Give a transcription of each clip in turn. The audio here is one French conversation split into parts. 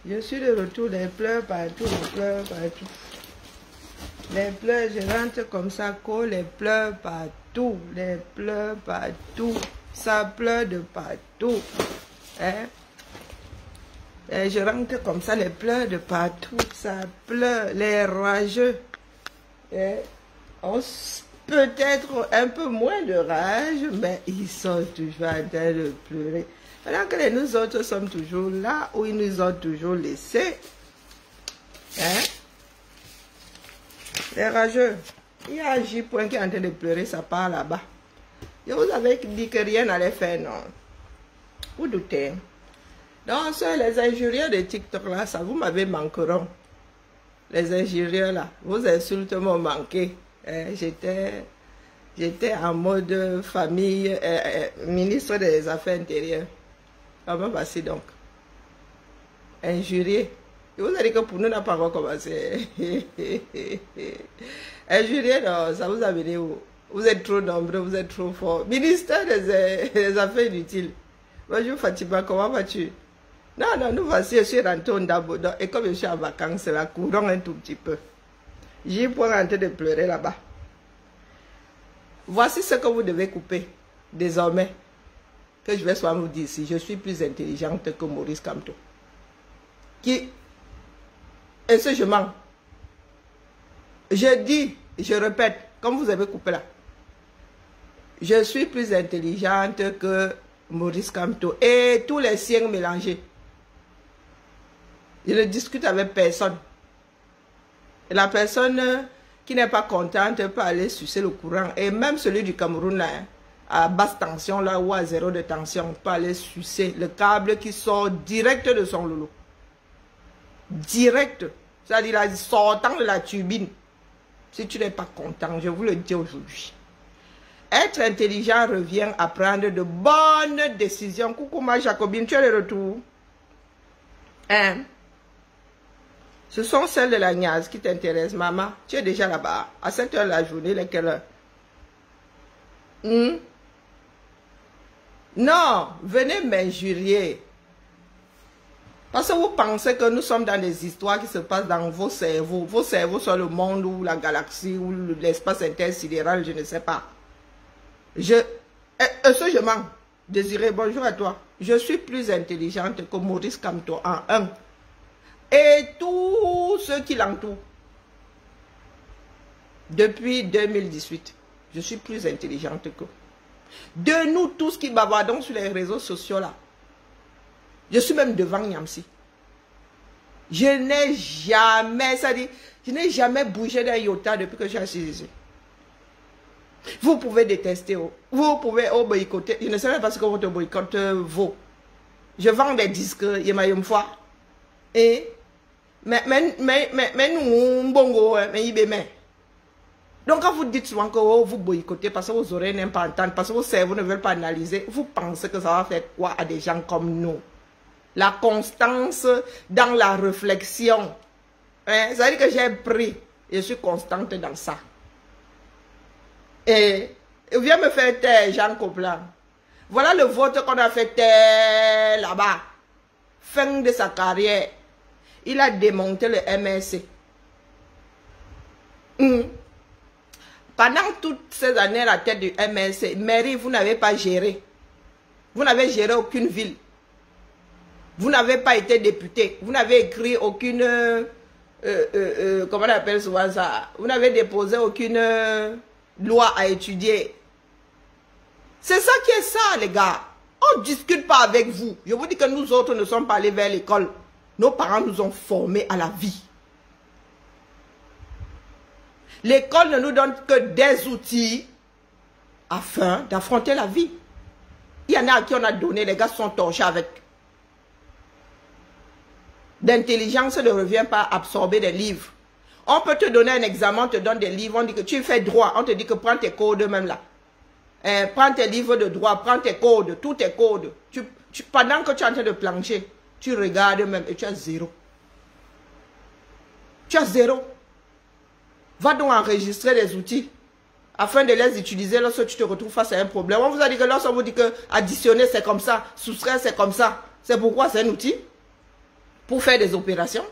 Je suis de retour, les pleurs partout, les pleurs partout. Les pleurs, je rentre comme ça, les pleurs partout, les pleurs partout. Ça pleure de partout. Hein? Et je rentre comme ça, les pleurs de partout, ça pleure, les rageux. Peut-être un peu moins de rage, mais ils sont toujours en train de pleurer. Pendant que nous autres sommes toujours là où ils nous ont toujours laissés. Hein? Les rageux. Il y a un J-Point qui est en train de pleurer, ça part là-bas. Je vous avais dit que rien n'allait faire, non. Vous doutez. Donc, les injurieux de TikTok là, ça vous m'avez manqueront. Les injurieux là, vos insultes m'ont manqué. J'étais en mode famille, ministre des Affaires intérieures. Comment passer donc? Injurier. Je vous ai dit que pour nous, on n'a pas encore commencé. Injurier, non, ça vous a venu où? Vous êtes trop nombreux, vous êtes trop forts. Ministère des Affaires inutiles. Bonjour Fatima, comment vas-tu? Non, nous voici, je suis rentré au Ndabo. Et comme je suis en vacances, là, courons un tout petit peu. J'ai pour rentrer de pleurer là-bas. Voici ce que vous devez couper, désormais. Que je vais soit vous dire ici. Je suis plus intelligente que Maurice Kamto. Et ce, je mens. Je dis, je répète, comme vous avez coupé là. Je suis plus intelligente que Maurice Kamto et tous les siens mélangés. Je ne discute avec personne. Et la personne qui n'est pas contente peut aller sucer le courant. Et même celui du Cameroun, là, à basse tension, là, ou à zéro de tension, peut aller sucer le câble qui sort direct de son loulou. Direct. C'est-à-dire sortant de la turbine. Si tu n'es pas content, je vous le dis aujourd'hui. Être intelligent revient à prendre de bonnes décisions. Coucou ma Jacobine, tu es de retour. Hein? Ce sont celles de la Niaz qui t'intéressent, maman. Tu es déjà là-bas. À 7 heures de la journée, les quelle heure? Non, venez m'injurier. Parce que vous pensez que nous sommes dans des histoires qui se passent dans vos cerveaux. Vos cerveaux sont le monde ou la galaxie ou l'espace intersidéral, je ne sais pas. Je mens. Désiré, bonjour à toi. Je suis plus intelligente que Maurice Kamto en un. Et tous ceux qui l'entourent. Depuis 2018, je suis plus intelligente que. De nous tous qui bavardons sur les réseaux sociaux là. Je suis même devant Niamsi. Je n'ai jamais, ça dit, je n'ai jamais bougé d'un iota depuis que je suis assis ici. Vous pouvez détester, vous pouvez boycotter. Je ne sais même pas ce que votre boycott vaut. Je vends des disques, il m'a une fois. Et, mais nous, bongo, mais il mais. Donc quand vous dites souvent que vous boycottez parce que vos oreilles n'aiment pas entendre, parce que vos cerveaux ne veulent pas analyser, vous pensez que ça va faire quoi à des gens comme nous? La constance dans la réflexion. Hein? Ça veut dire que j'ai pris, je suis constante dans ça. Et viens me faire taire, Jean Copland. Voilà le vote qu'on a fait taire là-bas. Fin de sa carrière. Il a démonté le MRC. Pendant toutes ces années à la tête du MRC, mairie, vous n'avez pas géré. Vous n'avez géré aucune ville. Vous n'avez pas été député. Vous n'avez écrit aucune... comment on appelle souvent ça? Vous n'avez déposé aucune loi à étudier. C'est ça qui est ça, les gars. On ne discute pas avec vous. Je vous dis que nous autres ne sommes pas allés vers l'école. Nos parents nous ont formés à la vie. L'école ne nous donne que des outils afin d'affronter la vie. Il y en a à qui on a donné, les gars sont torchés avec. L'intelligence ne revient pas à absorber des livres. On peut te donner un examen, on te donne des livres, on dit que tu fais droit, on te dit que prends tes codes même là. Prends tes livres de droit, prends tes codes, tous tes codes. Pendant que tu es en train de plancher, tu regardes même et tu as zéro. Tu as zéro. Va donc enregistrer les outils afin de les utiliser lorsque tu te retrouves face à un problème. On vous a dit que lorsqu'on vous dit que additionner c'est comme ça, soustraire c'est comme ça. C'est pourquoi c'est un outil. pour faire des opérations.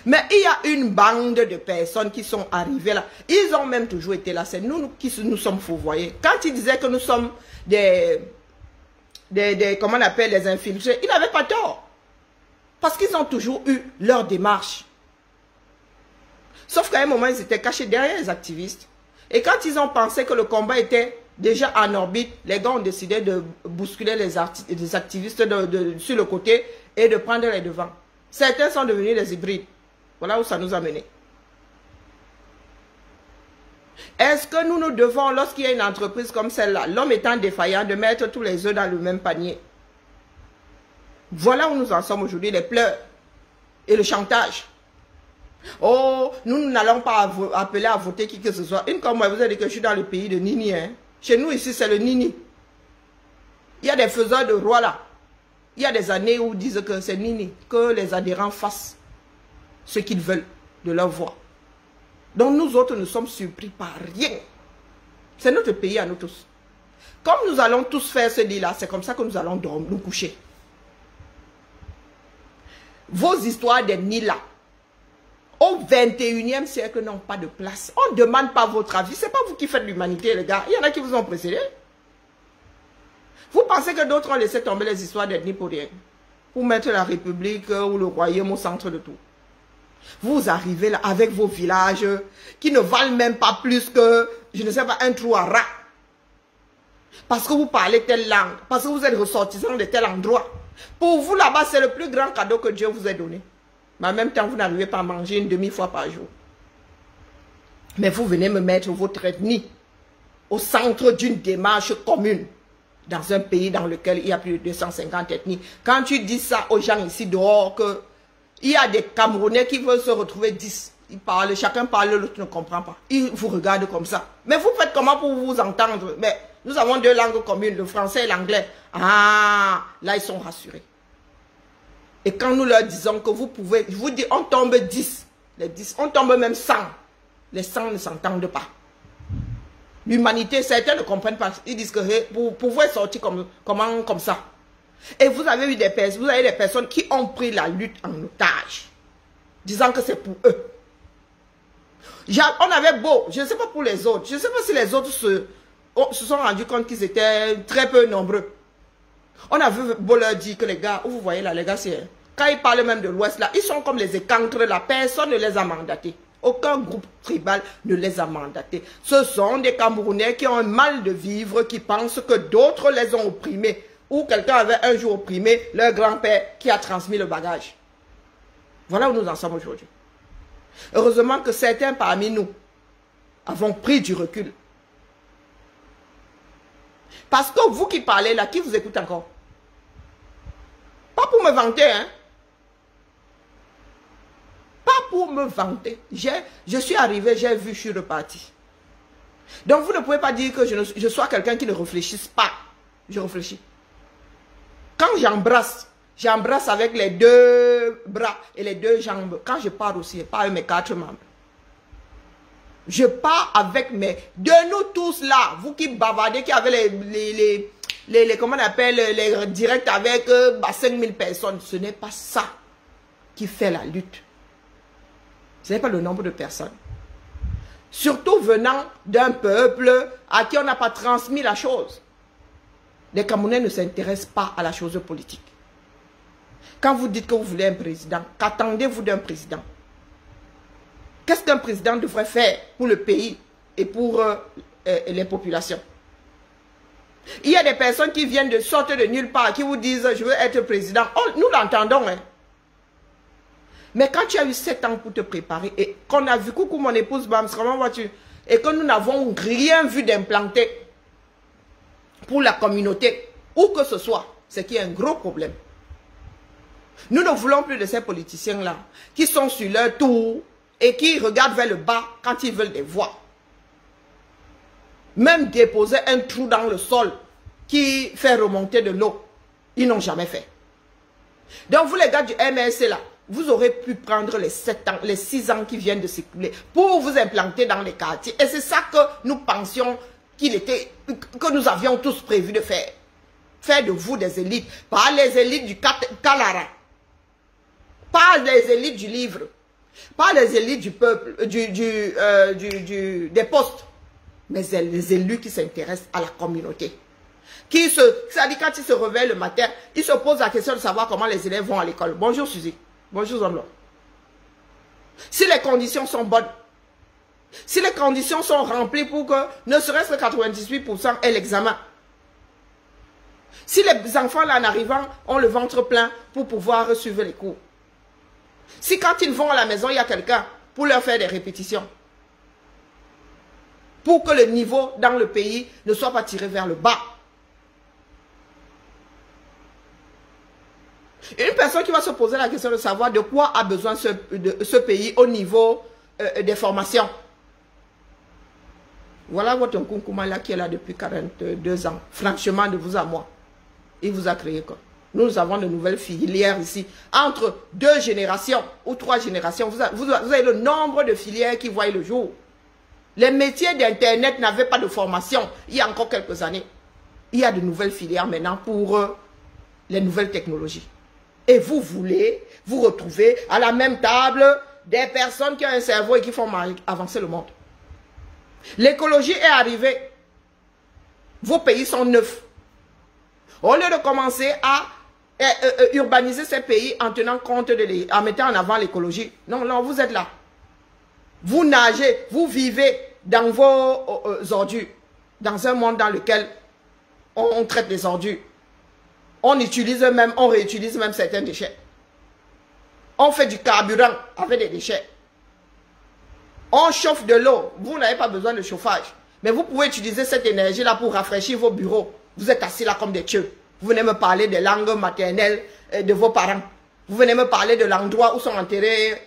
Mais il y a une bande de personnes qui sont arrivées là. Ils ont même toujours été là. C'est nous qui nous sommes fourvoyés. Quand ils disaient que nous sommes comment on appelle, les infiltrés, ils n'avaient pas tort. Parce qu'ils ont toujours eu leur démarche. Sauf qu'à un moment, ils étaient cachés derrière les activistes. Et quand ils ont pensé que le combat était déjà en orbite, les gars ont décidé de bousculer les activistes sur le côté et de prendre les devants. Certains sont devenus des hybrides. Voilà où ça nous a menés. Est-ce que nous devons, lorsqu'il y a une entreprise comme celle-là, l'homme étant défaillant, de mettre tous les œufs dans le même panier? Voilà où nous en sommes aujourd'hui, les pleurs et le chantage. Oh, nous n'allons pas appeler à voter qui que ce soit. Une comme moi, vous avez dit que je suis dans le pays de Nini. Hein? Chez nous ici, c'est le Nini. Il y a des faiseurs de rois là. Il y a des années où ils disent que c'est Nini, que les adhérents fassent ce qu'ils veulent de leur voix. Donc nous autres, nous sommes surpris par rien. C'est notre pays à nous tous. Comme nous allons tous faire ce lit-là, c'est comme ça que nous allons dormir, nous coucher. Vos histoires des nids là, au 21e siècle, n'ont pas de place. On ne demande pas votre avis. Ce n'est pas vous qui faites l'humanité, les gars. Il y en a qui vous ont précédé. Vous pensez que d'autres ont laissé tomber les histoires d'ethnie pour rien? Pour mettre la République ou le royaume au centre de tout. Vous arrivez là avec vos villages qui ne valent même pas plus que, je ne sais pas, un trou à rat. Parce que vous parlez telle langue. Parce que vous êtes ressortissant de tel endroit. Pour vous là-bas, c'est le plus grand cadeau que Dieu vous ait donné. Mais en même temps, vous n'arrivez pas à manger une demi-fois par jour. Mais vous venez me mettre votre ethnie au centre d'une démarche commune dans un pays dans lequel il y a plus de 250 ethnies. Quand tu dis ça aux gens ici dehors, que il y a des Camerounais qui veulent se retrouver 10. Ils parlent, chacun parle, l'autre ne comprend pas. Ils vous regardent comme ça. Mais vous faites comment pour vous entendre? Mais nous avons deux langues communes, le français et l'anglais. Ah, là ils sont rassurés. Et quand nous leur disons que vous pouvez, je vous dis, on tombe 10, les 10, on tombe même 100. Les 100 ne s'entendent pas. L'humanité, certains ne comprennent pas. Ils disent que vous pouvez sortir comme ça. Et vous avez eu des personnes qui ont pris la lutte en otage, disant que c'est pour eux. On avait beau, je ne sais pas pour les autres, je ne sais pas si les autres se sont rendus compte qu'ils étaient très peu nombreux. On avait beau leur dire que les gars, vous voyez là, les gars, quand ils parlent même de l'Ouest là, ils sont comme les écancres là, personne ne les a mandatés. Aucun groupe tribal ne les a mandatés. Ce sont des Camerounais qui ont un mal de vivre, qui pensent que d'autres les ont opprimés. Ou quelqu'un avait un jour opprimé leur grand-père qui a transmis le bagage. Voilà où nous en sommes aujourd'hui. Heureusement que certains parmi nous avons pris du recul. Parce que vous qui parlez là, qui vous écoute encore? Pas pour me vanter, hein? Pas pour me vanter. Je suis arrivé, j'ai vu, je suis reparti. Donc vous ne pouvez pas dire que je sois quelqu'un qui ne réfléchisse pas. Je réfléchis. Quand j'embrasse avec les deux bras et les deux jambes. Quand je pars aussi, pas avec mes 4 membres. Je pars avec de nous tous là, vous qui bavardez, qui avez comment on appelle, les directs avec 5000 personnes. Ce n'est pas ça qui fait la lutte. Ce n'est pas le nombre de personnes. Surtout venant d'un peuple à qui on n'a pas transmis la chose. Les Camerounais ne s'intéressent pas à la chose politique. Quand vous dites que vous voulez un président, qu'attendez-vous d'un président? Qu'est-ce qu'un président devrait faire pour le pays et pour les populations? Il y a des personnes qui viennent de sortir de nulle part, qui vous disent « je veux être président ». Oh, nous l'entendons. Hein. Mais quand tu as eu 7 ans pour te préparer et qu'on a vu « coucou mon épouse, Bams, comment vas-tu ?» et que nous n'avons rien vu d'implanté pour la communauté, où que ce soit, c'est qu'il y a un gros problème. Nous ne voulons plus de ces politiciens-là qui sont sur leur tour et qui regardent vers le bas quand ils veulent des voix. Même déposer un trou dans le sol qui fait remonter de l'eau, ils n'ont jamais fait. Donc vous les gars du MRC là, vous aurez pu prendre les 7 ans, les 6 ans qui viennent de s'écouler pour vous implanter dans les quartiers. Et c'est ça que nous pensions que nous avions tous prévu de faire. Faire de vous des élites, pas les élites du Kalara. Pas les élites du livre. Pas les élites du peuple, des postes. Mais les élus qui s'intéressent à la communauté. C'est-à-dire quand ils se réveillent le matin, ils se posent la question de savoir comment les élèves vont à l'école. Bonjour Suzy. Bonjour Zomlo. Si les conditions sont bonnes, si les conditions sont remplies pour que ne serait-ce que 98% aient l'examen. Si les enfants là en arrivant ont le ventre plein pour pouvoir suivre les cours. Si quand ils vont à la maison, il y a quelqu'un pour leur faire des répétitions. Pour que le niveau dans le pays ne soit pas tiré vers le bas. Une personne qui va se poser la question de savoir de quoi a besoin ce pays au niveau des formations. Voilà votre Nkunkuma là qui est là depuis 42 ans. Franchement, de vous à moi. Il vous a créé quoi. Nous avons de nouvelles filières ici. Entre 2 générations ou 3 générations, vous avez le nombre de filières qui voient le jour. Les métiers d'Internet n'avaient pas de formation il y a encore quelques années. Il y a de nouvelles filières maintenant pour les nouvelles technologies. Et vous voulez vous retrouver à la même table des personnes qui ont un cerveau et qui font avancer le monde. L'écologie est arrivée. Vos pays sont neufs. Au lieu de commencer à urbaniser ces pays en tenant compte en mettant en avant l'écologie. Non, non, vous êtes là. Vous nagez, vous vivez dans vos ordures. Dans un monde dans lequel on traite les ordures. On utilise même, on réutilise même certains déchets. On fait du carburant avec des déchets. On chauffe de l'eau. Vous n'avez pas besoin de chauffage. Mais vous pouvez utiliser cette énergie-là pour rafraîchir vos bureaux. Vous êtes assis là comme des dieux. Vous venez me parler des langues maternelles de vos parents. Vous venez me parler de l'endroit où sont enterrés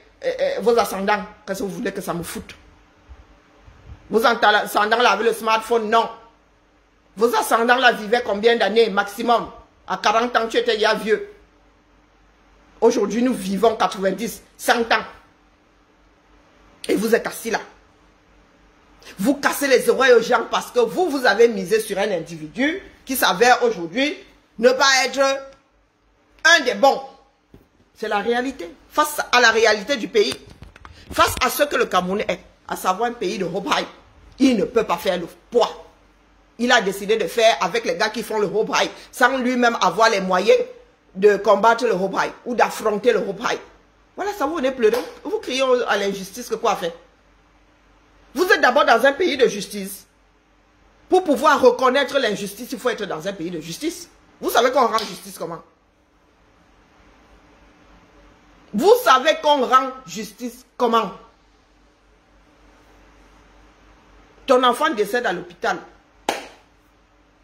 vos ascendants. Qu'est-ce que vous voulez que ça me foute? Vos ascendants là avec le smartphone, non. Vos ascendants là vivaient combien d'années maximum? À 40 ans, tu étais déjà vieux. Aujourd'hui, nous vivons 90, 100 ans. Et vous êtes assis là. Vous cassez les oreilles aux gens parce que vous avez misé sur un individu qui s'avère aujourd'hui ne pas être un des bons. C'est la réalité. Face à la réalité du pays, face à ce que le Cameroun est, à savoir un pays de Hopai, il ne peut pas faire le poids. Il a décidé de faire avec les gars qui font le Hopai, sans lui-même avoir les moyens de combattre le Hopai ou d'affronter le Hopai. Voilà, ça vous venez pleurer. Vous criez à l'injustice que quoi faire? Vous êtes d'abord dans un pays de justice. Pour pouvoir reconnaître l'injustice, il faut être dans un pays de justice. Vous savez qu'on rend justice comment? Vous savez qu'on rend justice comment? Ton enfant décède à l'hôpital.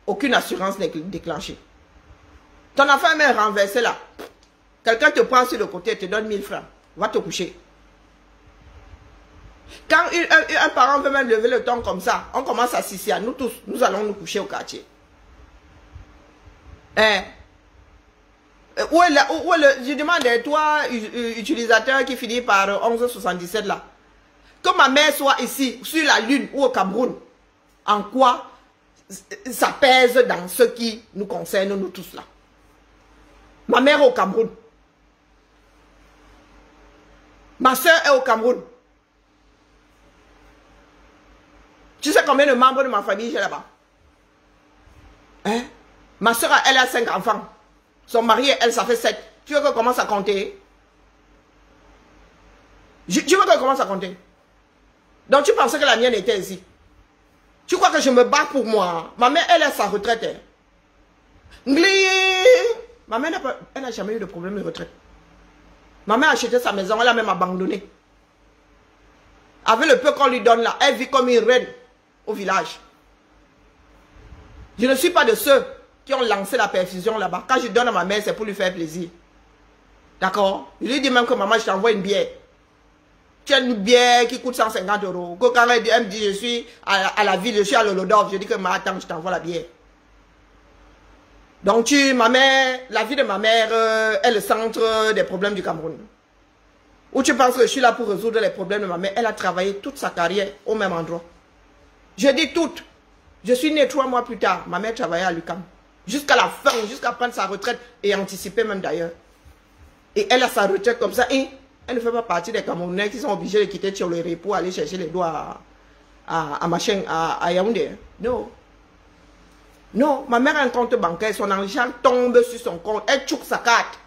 Aucune assurance n'est déclenchée. Ton enfant est même renversé là. Quelqu'un te prend sur le côté et te donne 1000 francs. Va te coucher. Quand un parent veut même lever le ton comme ça, on commence à s'isser. Nous tous, nous allons nous coucher au quartier. Je demande, toi, utilisateur qui finit par 1177 là, que ma mère soit ici, sur la lune ou au Cameroun, en quoi ça pèse dans ce qui nous concerne, nous tous là. Ma mère est au Cameroun. Ma soeur est au Cameroun. Tu sais combien de membres de ma famille j'ai là-bas? Hein? Ma soeur, elle a 5 enfants. Son mari, elle, ça fait 7. Tu veux qu'elle commence à compter? Tu veux qu'elle commence à compter? Donc tu pensais que la mienne était ici? Tu crois que je me bats pour moi? Ma mère, elle a sa retraite. Ma mère, elle n'a jamais eu de problème de retraite. Ma mère a acheté sa maison, elle a même abandonné. Avec le peu qu'on lui donne là, elle vit comme une reine au village. Je ne suis pas de ceux qui ont lancé la perfusion là-bas. Quand je donne à ma mère, c'est pour lui faire plaisir. D'accord? Je lui dis même que maman, je t'envoie une bière. Tu as une bière qui coûte 150 €. Quand elle me dit, je suis à la ville, je suis à Lolodorf, je dis que attends, je t'envoie la bière. Donc ma mère, la vie de ma mère est le centre des problèmes du Cameroun. Ou tu penses que je suis là pour résoudre les problèmes de ma mère? Elle a travaillé toute sa carrière au même endroit. Je dis toute. Je suis née 3 mois plus tard. Ma mère travaillait à l'UQAM. Jusqu'à la fin, jusqu'à prendre sa retraite et anticiper même d'ailleurs. Et elle a sa retraite comme ça. Et elle ne fait pas partie des Camerounais qui sont obligés de quitter Tcholéré pour aller chercher les doigts à Yaoundé. Non. Non, ma mère a un compte bancaire, son argent tombe sur son compte. Elle tchouk sa carte.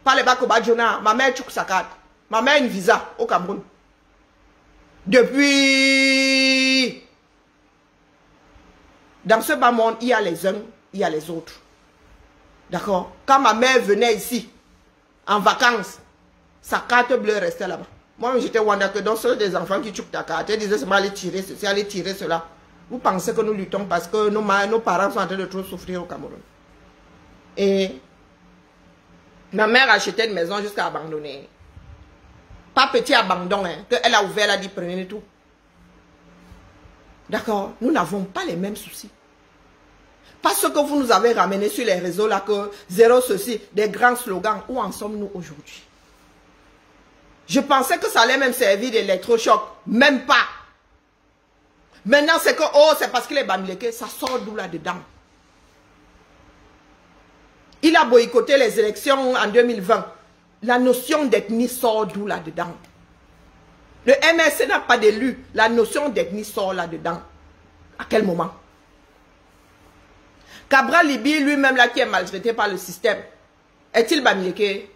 Pas les Bakoba Djona, ma mère tchouk sa carte. Ma mère a une visa au Cameroun. Depuis... Dans ce bas monde, il y a les uns, il y a les autres. D'accord? Quand ma mère venait ici, en vacances, sa carte bleue restait là-bas. Moi, j'étais wanda que dans ceux des enfants qui tchouk ta carte, elle disait, c'est aller tirer ceci, aller tirer cela. Vous pensez que nous luttons parce que nos parents sont en train de trop souffrir au Cameroun. Et ma mère a acheté une maison jusqu'à abandonner. Pas petit abandon, hein, qu'elle a ouvert, elle a dit prenez tout. D'accord? Nous n'avons pas les mêmes soucis. Parce que vous nous avez ramené sur les réseaux là que zéro ceci, des grands slogans. Où en sommes-nous aujourd'hui? Je pensais que ça allait même servir d'électrochoc. Même pas. Maintenant, c'est que, oh, c'est parce qu'il est Bamileke, ça sort d'où là-dedans? Il a boycotté les élections en 2020. La notion d'ethnie sort d'où là-dedans? Le MSC n'a pas d'élu. La notion d'ethnie sort là-dedans. À quel moment? Cabral Libi, lui-même là, qui est maltraité par le système, est-il Bamileke?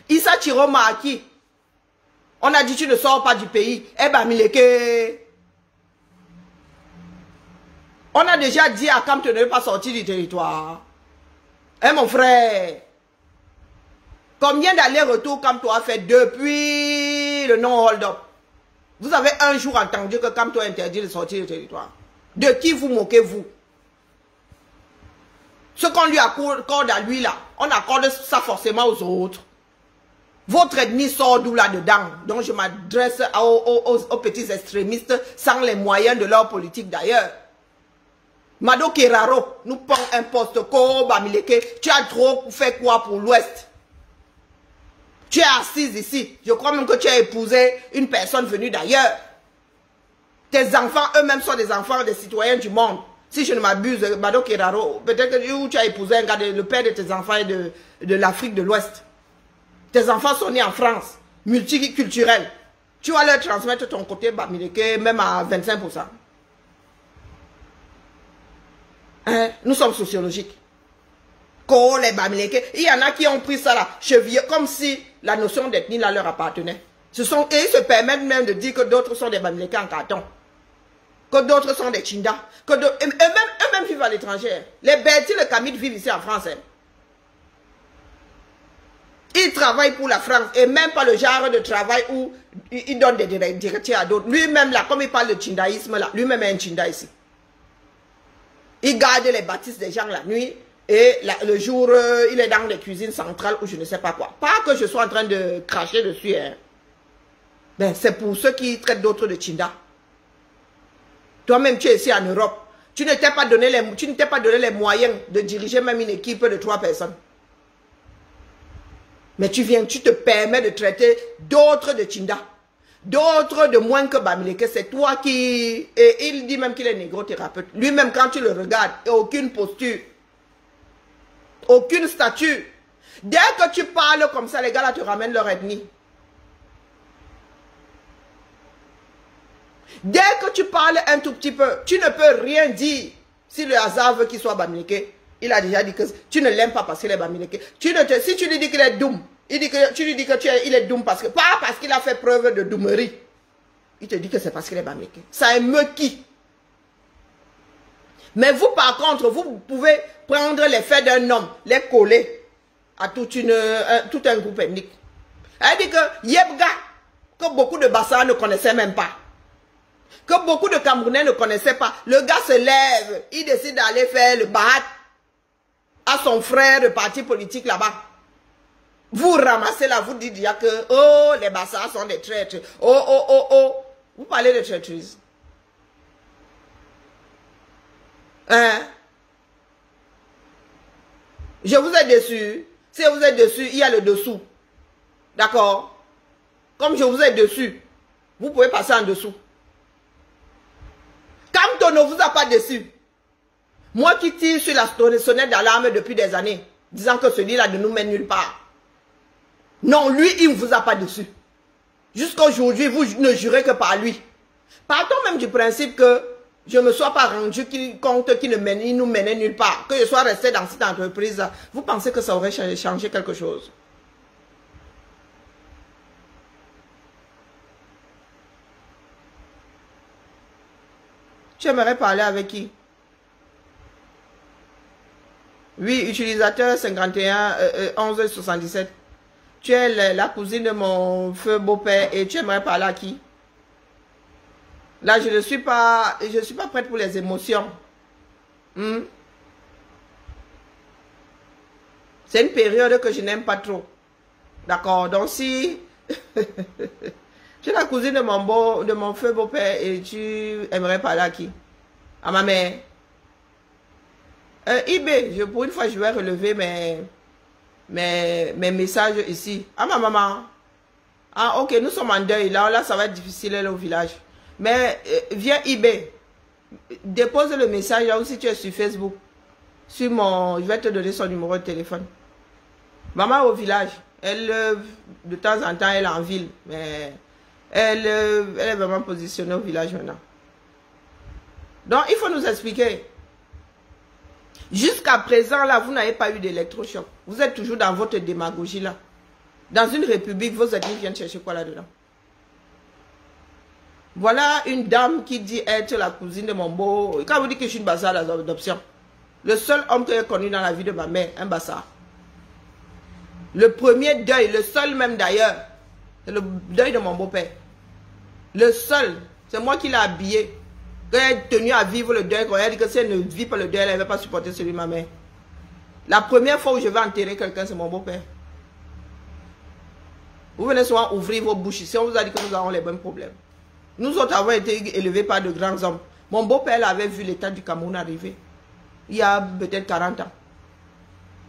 Issa Chiroma à qui? On a dit tu ne sors pas du pays. Eh Bamileke? On a déjà dit à Kamto de ne pas sortir du territoire. Eh mon frère, combien d'allers-retours Kamto a fait depuis le non-hold-up? Vous avez un jour entendu que Kamto interdit de sortir du territoire. De qui vous moquez-vous? Ce qu'on lui accorde à lui là, on accorde ça forcément aux autres. Votre ennemi sort d'où là-dedans? Donc je m'adresse aux petits extrémistes sans les moyens de leur politique d'ailleurs. Mado Keraro, nous prend un poste comme Bamileke. Tu as trop fait quoi pour l'Ouest? Tu es assise ici. Je crois même que tu as épousé une personne venue d'ailleurs. Tes enfants eux-mêmes sont des enfants des citoyens du monde. Si je ne m'abuse, Mado Keraro, peut-être que tu as épousé un gars, le père de tes enfants est de l'Afrique de l'Ouest. Tes enfants sont nés en France, multiculturels. Tu vas leur transmettre ton côté Bamileke même à 25%. Hein? Nous sommes sociologiques. Les Bamileke, il y en a qui ont pris ça là, chevillé, comme si la notion d'ethnie là leur appartenait. Et ils se permettent même de dire que d'autres sont des Bamileke en carton. Que d'autres sont des Chinda. Eux-mêmes vivent à l'étranger. Les Berti, les Kamid vivent ici en France. Hein. Ils travaillent pour la France et même pas le genre de travail où ils donnent des directives à d'autres. Lui-même là, comme il parle de Chindaïsme là, lui-même est un Chinda ici. Il garde les bâtisses des gens la nuit et le jour, il est dans les cuisines centrales ou je ne sais pas quoi. Pas que je sois en train de cracher dessus. Hein. Ben, c'est pour ceux qui traitent d'autres de Chinda. Toi-même, tu es ici en Europe. Tu ne t'es pas donné les moyens de diriger même une équipe de 3 personnes. Mais tu viens, tu te permets de traiter d'autres de Chinda. D'autres de moins que Bamileke, c'est toi qui... Et il dit même qu'il est négro-thérapeute. Lui-même, quand tu le regardes, il n'a aucune posture. Aucune statue. Dès que tu parles comme ça, les gars là te ramènent leur ethnie. Dès que tu parles un tout petit peu, tu ne peux rien dire. Si le hasard veut qu'il soit Bamileke, il a déjà dit que tu ne l'aimes pas parce qu'il est Bamileke. Si tu lui dis qu'il est doum, tu lui dis qu'il est doum pas parce qu'il a fait preuve de doumerie. Il te dit que c'est parce qu'il est Bamileke. Ça émeut qui? Mais vous, par contre, vous pouvez prendre les faits d'un homme, les coller à tout un groupe ethnique. Elle dit que Yebga, que beaucoup de Bassa ne connaissaient même pas, que beaucoup de Camerounais ne connaissaient pas, le gars se lève, il décide d'aller faire le bahat à son frère de parti politique là-bas. Vous ramassez là, vous dites déjà que, oh, les Bassa sont des traîtres. Oh, oh, oh, oh. Vous parlez de traîtrise. Hein? Je vous ai déçu. Si vous êtes dessus, il y a le dessous. D'accord? Comme je vous ai dessus, vous pouvez passer en dessous. Quand on ne vous a pas déçu, moi qui tire sur la sonnette d'alarme depuis des années, disant que ce lit-là ne nous mène nulle part. Non, lui, il ne vous a pas dessus. Jusqu'à aujourd'hui, vous ne jurez que par lui. Partons même du principe que je ne me sois pas rendu compte qu'il nous menait nulle part. Que je sois resté dans cette entreprise. Vous pensez que ça aurait changé quelque chose? Tu aimerais parler avec qui? Oui, utilisateur 51 11 77. Tu es la cousine de mon feu beau-père et tu aimerais parler à qui? Là, je ne suis pas prête pour les émotions. C'est une période que je n'aime pas trop. D'accord? Donc si tu es la cousine de mon feu beau-père et tu aimerais parler à qui? À ma mère. IB, pour une fois, je vais relever mes messages ici. À ma maman. Ah, ok, nous sommes en deuil. Là, ça va être difficile là, au village. Mais viens IB. Dépose le message là aussi tu es sur Facebook. Je vais te donner son numéro de téléphone. Maman au village. Elle, de temps en temps, elle est en ville. Mais elle est vraiment positionnée au village maintenant. Donc, il faut nous expliquer. Jusqu'à présent, là, vous n'avez pas eu d'électrochoc. Vous êtes toujours dans votre démagogie, là. Dans une république, vos ethnies viennent chercher quoi là-dedans? Voilà une dame qui dit être la cousine de mon beau... Quand vous dites que je suis une bassard d'adoption, le seul homme que j'ai connu dans la vie de ma mère, un bassard. Le premier deuil, le seul même d'ailleurs, c'est le deuil de mon beau-père. Le seul, c'est moi qui l'ai habillé. Quand elle est tenue à vivre le deuil, quand elle dit que si elle ne vit pas le deuil, elle ne va pas supporter celui de ma mère. La première fois où je vais enterrer quelqu'un, c'est mon beau-père. Vous venez souvent ouvrir vos bouches ici, on vous a dit que nous avons les mêmes problèmes. Nous autres avons été élevés par de grands hommes. Mon beau-père avait vu l'état du Cameroun arriver. Il y a peut-être 40 ans.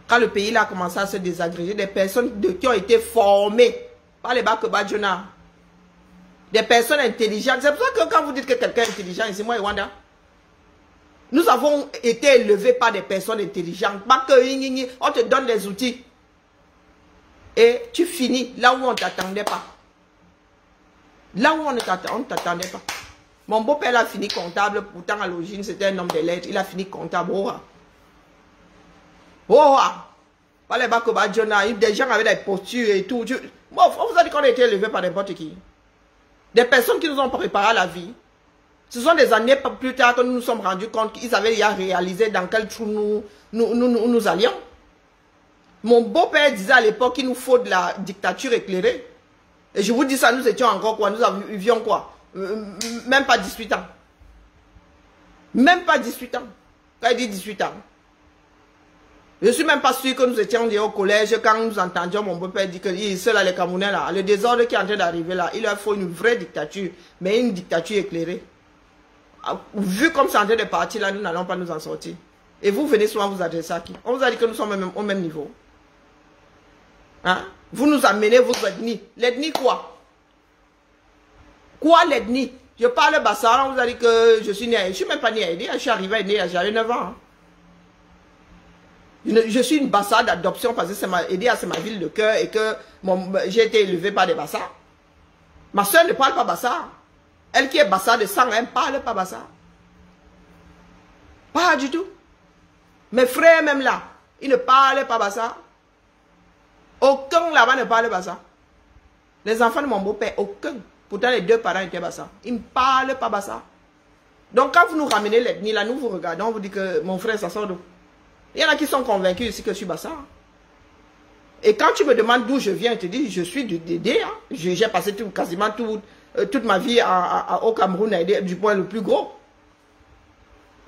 Quand le pays là a commencé à se désagréger, des personnes qui ont été formées par les Bakebadjona. Des personnes intelligentes. C'est pour ça que quand vous dites que quelqu'un est intelligent, ici, moi et Wanda, nous avons été élevés par des personnes intelligentes. Pas que on te donne des outils. Et tu finis là où on ne t'attendait pas. Là où on ne t'attendait pas. Mon beau-père a fini comptable. Pourtant, à l'origine, c'était un homme de lettres. Il a fini comptable. Pas les Bakebadjona. Des gens avaient des postures et tout. Bon, on vous a dit qu'on a été élevés par n'importe qui. Des personnes qui nous ont préparé à la vie. Ce sont des années plus tard que nous nous sommes rendus compte qu'ils avaient déjà réalisé dans quel trou nous allions. Mon beau-père disait à l'époque qu'il nous faut de la dictature éclairée. Et je vous dis ça, nous étions encore quoi? Nous avions quoi? Même pas 18 ans. Même pas 18 ans. Quand il dit 18 ans. Je ne suis même pas sûr que nous étions au collège quand nous entendions mon beau-père dire que ceux-là, les Camerounais, là, le désordre qui est en train d'arriver là, il leur faut une vraie dictature, mais une dictature éclairée. Vu comme c'est en train de partir là, nous n'allons pas nous en sortir. Et vous venez souvent vous adresser à qui? On vous a dit que nous sommes au même niveau. Hein? Vous nous amenez vos ethnies. L'ethnie quoi? Quoi l'ethnie? Je parle bassard, on vous a dit que je suis né à... Je ne suis même pas né à Aidé, je suis arrivé à Aidé, j'avais 9 ans. Hein. Je suis une bassard d'adoption parce que c'est ma ville de cœur et que j'ai été élevé par des bassards. Ma soeur ne parle pas bassard. Elle qui est bassard de sang, elle ne parle pas bassard. Pas du tout. Mes frères même là, ils ne parlent pas bassard. Aucun là-bas ne parle bassard. Les enfants de mon beau-père, aucun. Pourtant les deux parents étaient bassards. Ils ne parlent pas bassard. Donc quand vous nous ramenez l'ethnie là, nous vous regardons, on vous dit que mon frère ça sort d'où? Il y en a qui sont convaincus ici que je suis bassard. Et quand tu me demandes d'où je viens, je te dis, je suis du Dédé. Hein. J'ai passé quasiment toute ma vie au Cameroun, du point le plus gros.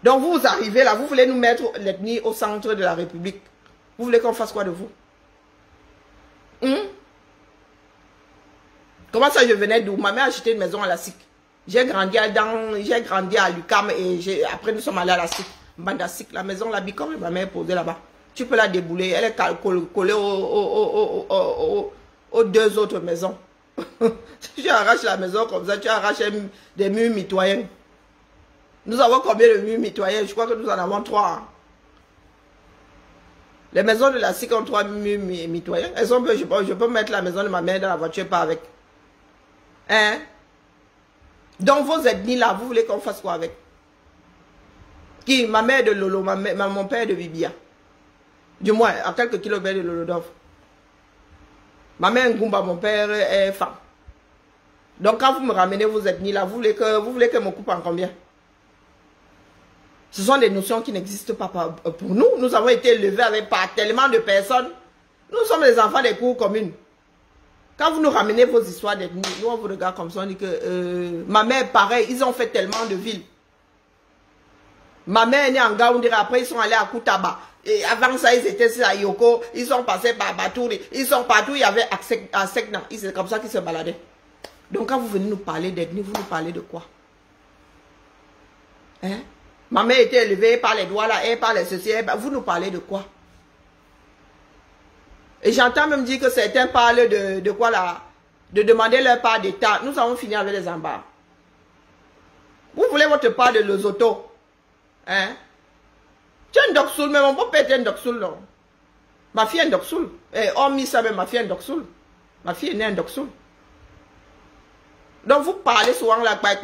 Donc vous arrivez là, vous voulez nous mettre l'ethnie au centre de la République. Vous voulez qu'on fasse quoi de vous? Comment ça je venais d'où? Ma mère a acheté une maison à la SIC. J'ai grandi à Lucam et après nous sommes allés à la SIC. Bandasic, la maison, la bicom, ma mère est posée là-bas. Tu peux la débouler. Elle est collée aux deux autres maisons. Si tu arraches la maison comme ça, tu arraches des murs mitoyens. Nous avons combien de murs mitoyens? Je crois que nous en avons 3. Les maisons de la SIC ont 3 mitoyens. Elles ont, je peux mettre la maison de ma mère dans la voiture, pas avec. Hein? Donc vos ethnies là, vous voulez qu'on fasse quoi avec? Qui? Ma mère de Lolo, mon père de Bibia. Du moins, à quelques kilomètres de Lolodov. Ma mère Ngumba, mon père est femme. Donc quand vous me ramenez vos ethnies là, vous voulez que me coupe en combien? Ce sont des notions qui n'existent pas pour nous. Nous avons été élevés avec par tellement de personnes. Nous sommes les enfants des cours communes. Quand vous nous ramenez vos histoires d'ethnie, nous on vous regarde comme ça, on dit que ma mère, pareil, ils ont fait tellement de villes. Ma mère est née en Gaoundira, après ils sont allés à Koutaba. Et avant ça, ils étaient à Yoko, ils sont passés par Batouri, ils sont partout, il y avait à Sekna. C'est comme ça qu'ils se baladaient. Donc quand vous venez nous parler d'ethnie, vous nous parlez de quoi? Hein? Ma mère était élevée par les doigts là, et par les ceci, vous nous parlez de quoi? Et j'entends même dire que certains parlent de quoi là? De demander leur part d'État. Nous avons fini avec les embars. Vous voulez votre part de Lesotho? Hein? Tu es un doxoul, mais mon papa est un doxoul, non? Ma fille est un doxoul. Et hormis ça, mais ma fille est un doxoul. Ma fille est née un doxoul. Donc vous parlez souvent là, pec.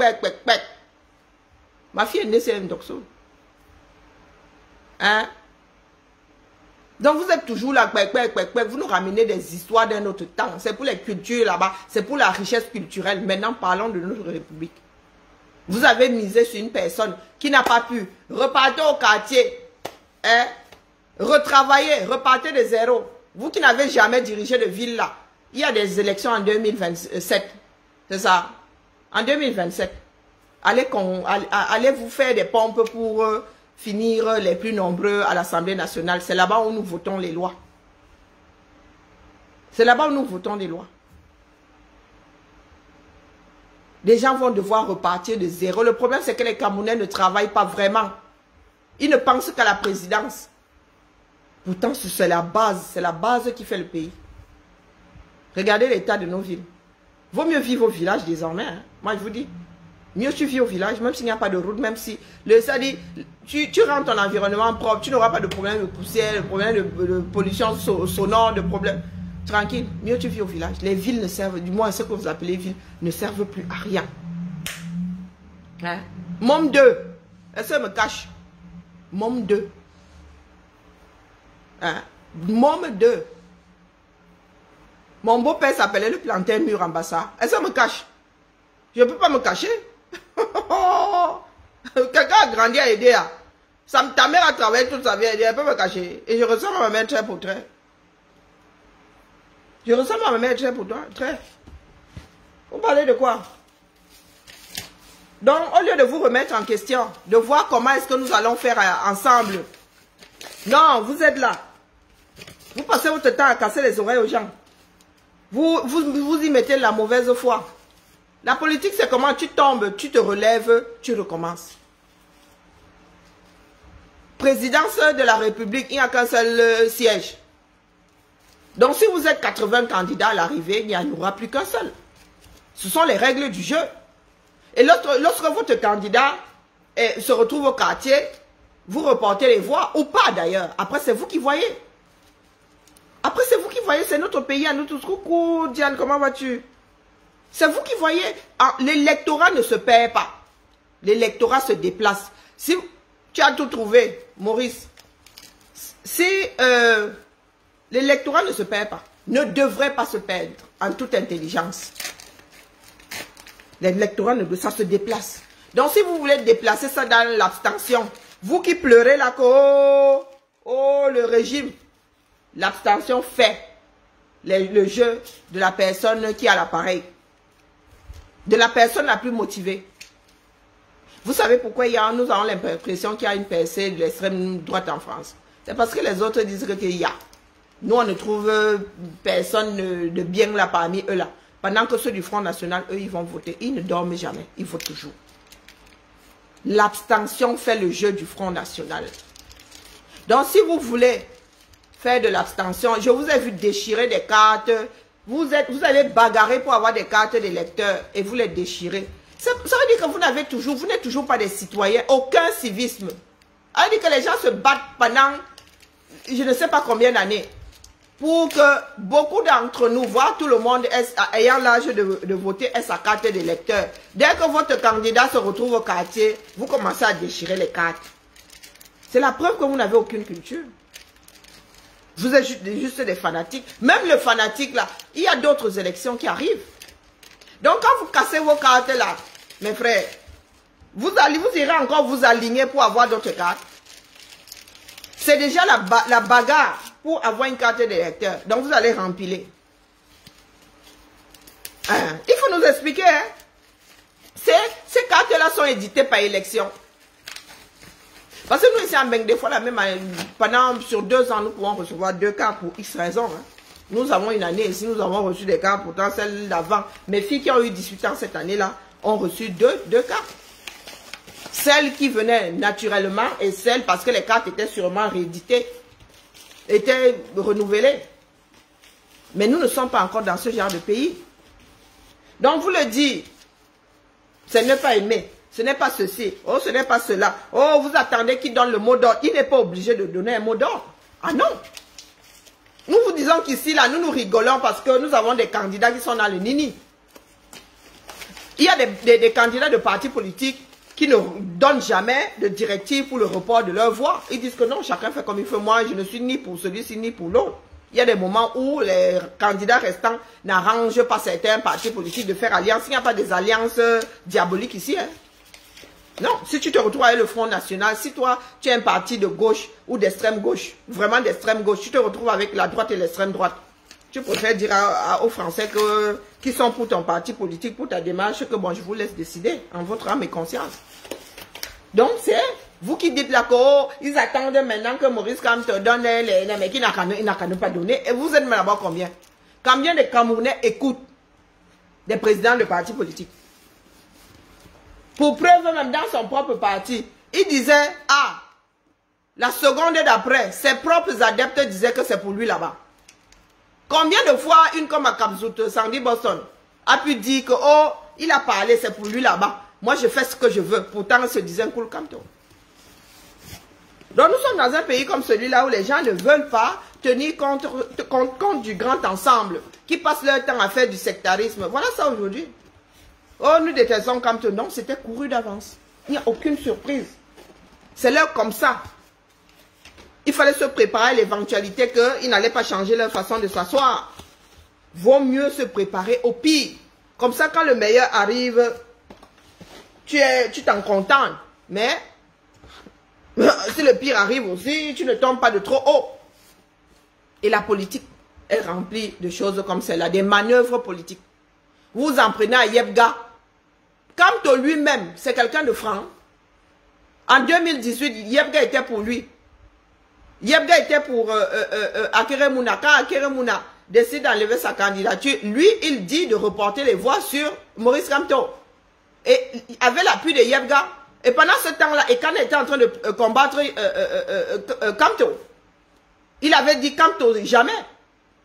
Ma fille est née, c'est un doxoul. Hein? Donc vous êtes toujours là, vous nous ramenez des histoires d'un autre temps. C'est pour les cultures là-bas, c'est pour la richesse culturelle. Maintenant, parlons de notre République. Vous avez misé sur une personne qui n'a pas pu repartir au quartier, hein? Retravailler, repartir de zéro. Vous qui n'avez jamais dirigé de ville là, il y a des élections en 2027. C'est ça? En 2027. Allez vous faire des pompes pour finir les plus nombreux à l'Assemblée nationale. C'est là-bas où nous votons les lois. C'est là-bas où nous votons des lois. Les gens vont devoir repartir de zéro. Le problème, c'est que les Camerounais ne travaillent pas vraiment. Ils ne pensent qu'à la présidence. Pourtant, c'est la base qui fait le pays. Regardez l'état de nos villes. Vaut mieux vivre au village désormais. Hein. Moi, je vous dis. Mieux tu vis au village, même s'il n'y a pas de route, même si... Tu rentres en environnement propre, tu n'auras pas de problème de poussière, de problème de pollution sonore, de problème... Tranquille, mieux tu vis au village. Les villes ne servent, du moins ce que vous appelez villes, ne servent plus à rien. Hein? Mom 2. Est-ce que me cache? Mom 2. Hein? Mom 2. Mon beau-père s'appelait le plantain mur en Bassa. Est-ce que me cache? Je ne peux pas me cacher. Quelqu'un a grandi à aider. Ta mère a travaillé toute sa vie, elle peut me cacher. Et je ressemble à ma mère trait pour trait. Je ressemble à ma mère trait pour trait. Vous parlez de quoi? Donc, au lieu de vous remettre en question, de voir comment est-ce que nous allons faire ensemble. Non, vous êtes là. Vous passez votre temps à casser les oreilles aux gens. Vous y mettez la mauvaise foi. La politique, c'est comment tu tombes, tu te relèves, tu recommences. Présidence de la République, il n'y a qu'un seul siège. Donc, si vous êtes 80 candidats à l'arrivée, il n'y en aura plus qu'un seul. Ce sont les règles du jeu. Et lorsque votre candidat se retrouve au quartier, vous reportez les voix, ou pas d'ailleurs. Après, c'est vous qui voyez. Après, c'est vous qui voyez, c'est notre pays à nous tous. Coucou, Diane, comment vas-tu? C'est vous qui voyez. L'électorat ne se perd pas. L'électorat se déplace. Si tu as tout trouvé, Maurice, si l'électorat ne se perd pas, ne devrait pas se perdre en toute intelligence. L'électorat, ça se déplace. Donc, si vous voulez déplacer ça dans l'abstention, vous qui pleurez là, oh, le régime, l'abstention fait le jeu de la personne qui a l'appareil. De la personne la plus motivée. Vous savez pourquoi nous avons l'impression qu'il y a une percée de l'extrême droite en France? C'est parce que les autres disent qu'il y a. Nous, on ne trouve personne de bien là parmi eux là. Pendant que ceux du Front National, eux, ils vont voter. Ils ne dorment jamais. Ils votent toujours. L'abstention fait le jeu du Front National. Donc, si vous voulez faire de l'abstention, je vous ai vu déchirer des cartes. Vous allez bagarrer pour avoir des cartes d'électeurs et vous les déchirez. Ça veut dire que vous n'êtes toujours pas des citoyens, aucun civisme. Ça veut dire que les gens se battent pendant je ne sais pas combien d'années, pour que beaucoup d'entre nous, voire tout le monde ayant l'âge de voter, ait sa carte d'électeur. Dès que votre candidat se retrouve au quartier, vous commencez à déchirer les cartes. C'est la preuve que vous n'avez aucune culture. Vous êtes juste des fanatiques. Même le fanatique là, il y a d'autres élections qui arrivent. Donc quand vous cassez vos cartes là, mes frères, vous irez encore vous aligner pour avoir d'autres cartes. C'est déjà la bagarre pour avoir une carte d'électeur. Donc vous allez rempiler. Il faut nous expliquer. Hein? Ces cartes-là sont éditées par élection. Parce que nous ici en Beng, des fois, sur 2 ans, nous pouvons recevoir 2 cartes pour X raisons. Hein. Nous avons une année ici, nous avons reçu des cartes, pourtant celles d'avant. Mes filles qui ont eu 18 ans cette année-là ont reçu deux cartes. Celles qui venaient naturellement et celles parce que les cartes étaient sûrement rééditées, étaient renouvelées. Mais nous ne sommes pas encore dans ce genre de pays. Donc vous le dites, ce n'est pas aimé, ce n'est pas ceci, oh ce n'est pas cela. Oh vous attendez qu'il donne le mot d'ordre, il n'est pas obligé de donner un mot d'ordre. Ah non. Nous vous disons qu'ici, là, nous rigolons parce que nous avons des candidats qui sont dans le nini. Il y a des candidats de partis politiques qui ne donnent jamais de directive pour le report de leur voix. Ils disent que non, chacun fait comme il fait. Moi, je ne suis ni pour celui-ci ni pour l'autre. Il y a des moments où les candidats restants n'arrangent pas certains partis politiques de faire alliance. Il n'y a pas des alliances diaboliques ici. Hein. Non, si tu te retrouves avec le Front National, si toi, tu es un parti de gauche ou d'extrême gauche, vraiment d'extrême gauche, tu te retrouves avec la droite et l'extrême droite. Tu préfères dire aux Français qui sont pour ton parti politique, pour ta démarche, que bon, je vous laisse décider en votre âme et conscience. Donc, c'est vous qui dites là qu'ils attendent maintenant que Maurice Kamto donne mais qui n'a qu'à ne pas donner. Et vous êtes là-bas combien? Combien de Camerounais écoutent des présidents de partis politiques? Pour preuve, même dans son propre parti, il disait, ah, la seconde d'après, ses propres adeptes disaient que c'est pour lui là-bas. Combien de fois une comme à Kapzout, Sandy Boston, a pu dire que, oh, il a parlé, c'est pour lui là-bas. Moi, je fais ce que je veux. Pourtant, il se disait un cool Kamto. Donc, nous sommes dans un pays comme celui-là où les gens ne veulent pas tenir compte du grand ensemble, qui passent leur temps à faire du sectarisme. Voilà ça aujourd'hui. Oh, nous détestons Kamto. Non, c'était couru d'avance. Il n'y a aucune surprise. C'est l'heure comme ça. Il fallait se préparer à l'éventualité qu'ils n'allaient pas changer leur façon de s'asseoir. Vaut mieux se préparer au pire. Comme ça, quand le meilleur arrive, tu t'en contentes. Mais, si le pire arrive aussi, tu ne tombes pas de trop haut. Et la politique est remplie de choses comme celle-là, des manœuvres politiques. Vous en prenez à Yebga. Kamto lui-même, c'est quelqu'un de franc. En 2018, Yebga était pour lui. Yebga était pour Akeremouna. Quand Akeremouna décide d'enlever sa candidature, lui, il dit de reporter les voix sur Maurice Kamto. Et il avait l'appui de Yebga. Et pendant ce temps-là, et quand il était en train de combattre Kamto, il avait dit Kamto jamais.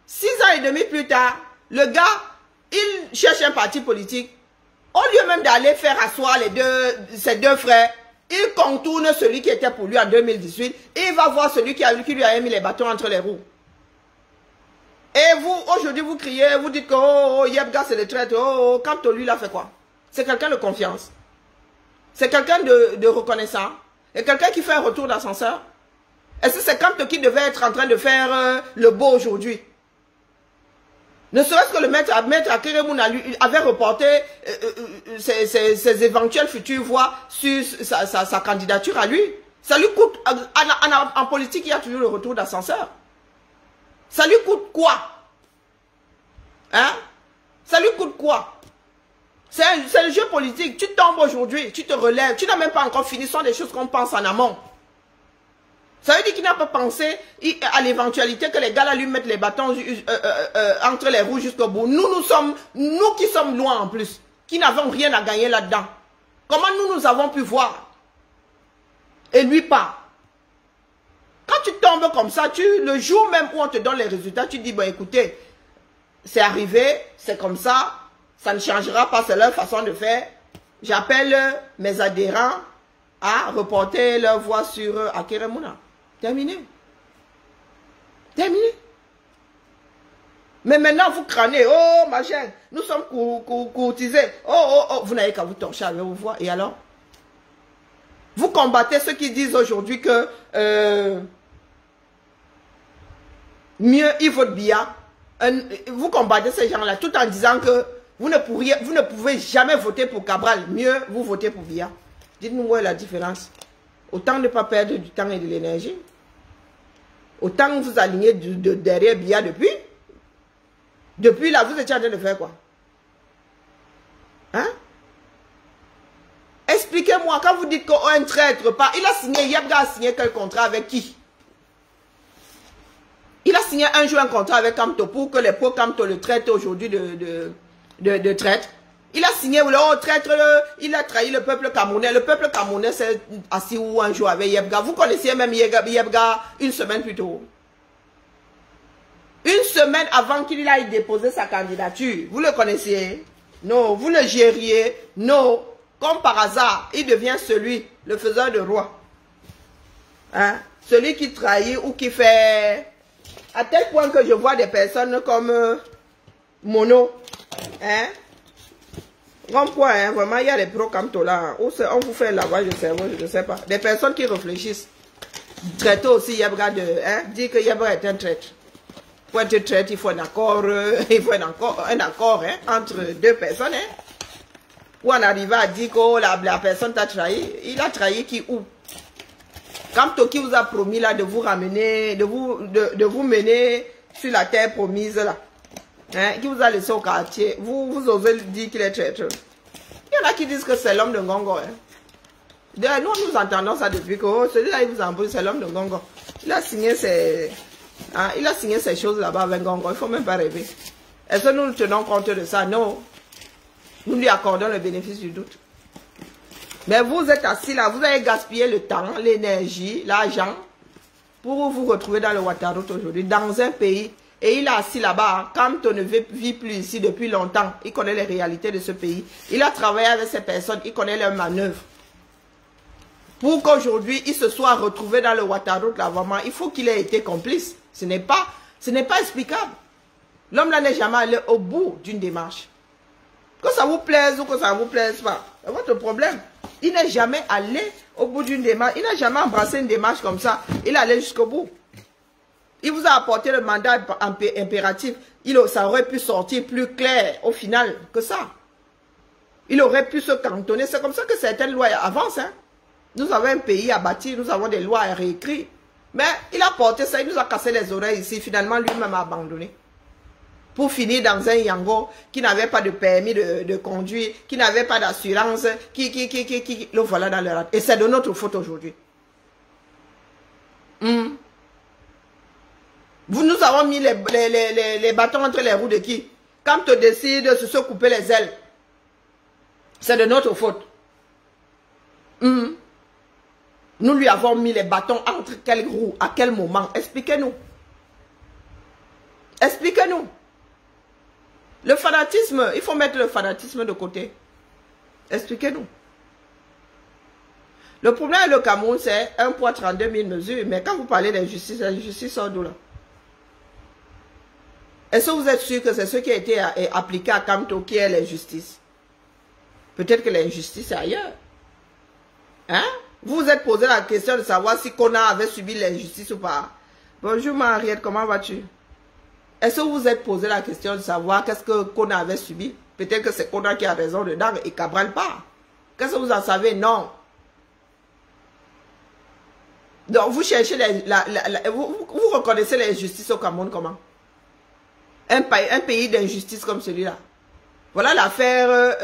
6 ans et demi plus tard, le gars, il cherche un parti politique. Au lieu même d'aller faire asseoir ses deux frères, il contourne celui qui était pour lui en 2018 et il va voir celui qui lui a mis les bâtons entre les roues. Et vous, aujourd'hui, vous criez, vous dites que oh, Yebga c'est le traître, oh, Kamto lui, il a fait quoi? C'est quelqu'un de confiance. C'est quelqu'un de reconnaissant. Et quelqu'un qui fait un retour d'ascenseur. Est-ce que c'est Kamto qui devait être en train de faire le beau aujourd'hui? Ne serait-ce que le maître Akeremouna avait reporté ses éventuelles futures voix sur sa candidature à lui. Ça lui coûte, en politique, il y a toujours le retour d'ascenseur. Ça lui coûte quoi? Hein? Ça lui coûte quoi? C'est le jeu politique. Tu tombes aujourd'hui, tu te relèves, tu n'as même pas encore fini. Ce sont des choses qu'on pense en amont. Ça veut dire qu'il n'a pas pensé à l'éventualité que les gars là lui mettent les bâtons entre les roues jusqu'au bout. Nous qui sommes loin en plus, qui n'avons rien à gagner là-dedans. Comment nous avons pu voir? Et lui pas. Quand tu tombes comme ça, le jour même où on te donne les résultats, tu dis, bon écoutez, c'est arrivé, c'est comme ça, ça ne changera pas, c'est leur façon de faire. J'appelle mes adhérents à reporter leur voix sur Akeremouna. Terminé. Terminé. Mais maintenant, vous crânez. Oh, machin, nous sommes courtisés. Oh, vous n'avez qu'à vous torcher avec vos voix. Et alors? Vous combattez ceux qui disent aujourd'hui que mieux Yves Biya. Vous combattez ces gens-là tout en disant que vous ne pouvez jamais voter pour Cabral. Mieux, vous votez pour Biya. Dites-nous où est la différence. Autant ne pas perdre du temps et de l'énergie. Autant vous alignez derrière Biya depuis. Depuis là, vous étiez en train de faire quoi? Hein? Expliquez-moi, quand vous dites qu'un traître pas, il a signé, Yebga a signé quel contrat avec qui? Il a signé un jour un contrat avec Kamto pour que les pauvres Kamto le traitent aujourd'hui de traître. Il a signé le traître, il a trahi le peuple camerounais. Le peuple camerounais s'est assis où un jour avec Yebga. Vous connaissiez même Yebga une semaine plus tôt. Une semaine avant qu'il aille déposer sa candidature. Vous le connaissiez? Non. Vous le gériez? Non. Comme par hasard, il devient celui, le faiseur de roi. Hein? Celui qui trahit ou qui fait... À tel point que je vois des personnes comme Mono. Hein? Rends-point, hein? Vraiment, il y a des pros comme toi là. On vous fait la voix de cerveau, je ne sais pas. Des personnes qui réfléchissent. Traiter aussi Yebga de... Hein? Dire que Yebga est un traître. Pour être traître, il faut un accord, un accord hein, entre deux personnes. Hein? Ou en arriver à dire que la personne t'a trahi. Il a trahi qui où? Quand Toki vous a promis là de vous ramener, de vous mener sur la terre promise là. Hein, qui vous a laissé au quartier. Vous osez dire qu'il est traître. Il y en a qui disent que c'est l'homme de Ngongo. Hein. Nous entendons ça depuis que celui-là il vous embrouille, c'est l'homme de Ngongo. Il a signé ces choses là-bas avec Ngongo. Il ne faut même pas rêver. Est-ce que nous tenons compte de ça? Non. Nous lui accordons le bénéfice du doute. Mais vous êtes assis là, vous avez gaspillé le temps, l'énergie, l'argent pour vous retrouver dans le Ouattara aujourd'hui, dans un pays. Et il est assis là-bas, quand on ne vit plus ici depuis longtemps, il connaît les réalités de ce pays. Il a travaillé avec ces personnes, il connaît leurs manœuvres. Pour qu'aujourd'hui, il se soit retrouvé dans le Ouattara, là, vraiment, il faut qu'il ait été complice. Ce n'est pas explicable. L'homme là n'est jamais allé au bout d'une démarche. Que ça vous plaise ou que ça ne vous plaise pas, c'est votre problème. Il n'est jamais allé au bout d'une démarche. Il n'a jamais embrassé une démarche comme ça. Il est allé jusqu'au bout. Il vous a apporté le mandat impératif. Ça aurait pu sortir plus clair au final que ça. Il aurait pu se cantonner. C'est comme ça que certaines lois avancent. Hein. Nous avons un pays à bâtir. Nous avons des lois à réécrire. Mais il a porté ça. Il nous a cassé les oreilles ici. Finalement, lui-même a abandonné. Pour finir dans un Yango qui n'avait pas de permis de conduire, qui n'avait pas d'assurance, le voilà dans le rat. Et c'est de notre faute aujourd'hui. Nous avons mis les bâtons entre les roues de qui? Quand on décide de se couper les ailes, c'est de notre faute. Nous lui avons mis les bâtons entre quelles roues, à quel moment? Expliquez-nous. Expliquez-nous. Le fanatisme, il faut mettre le fanatisme de côté. Expliquez-nous. Le problème avec le Cameroun, c'est 1 poids 32 000 mesures. Mais quand vous parlez d'injustice, l'injustice sort d'où là? Est-ce que vous êtes sûr que c'est ce qui a été appliqué à Kamto qui est l'injustice? Peut-être que l'injustice est ailleurs. Hein? Vous vous êtes posé la question de savoir si Kona avait subi l'injustice ou pas. Bonjour Mariette, comment vas-tu? Est-ce que vous vous êtes posé la question de savoir qu'est-ce que Kona avait subi? Peut-être que c'est Kona qui a raison dedans et Cabral pas. Qu'est-ce que vous en savez? Non. Donc vous cherchez, vous reconnaissez l'injustice au Cameroun comment? Un pays d'injustice comme celui-là. Voilà l'affaire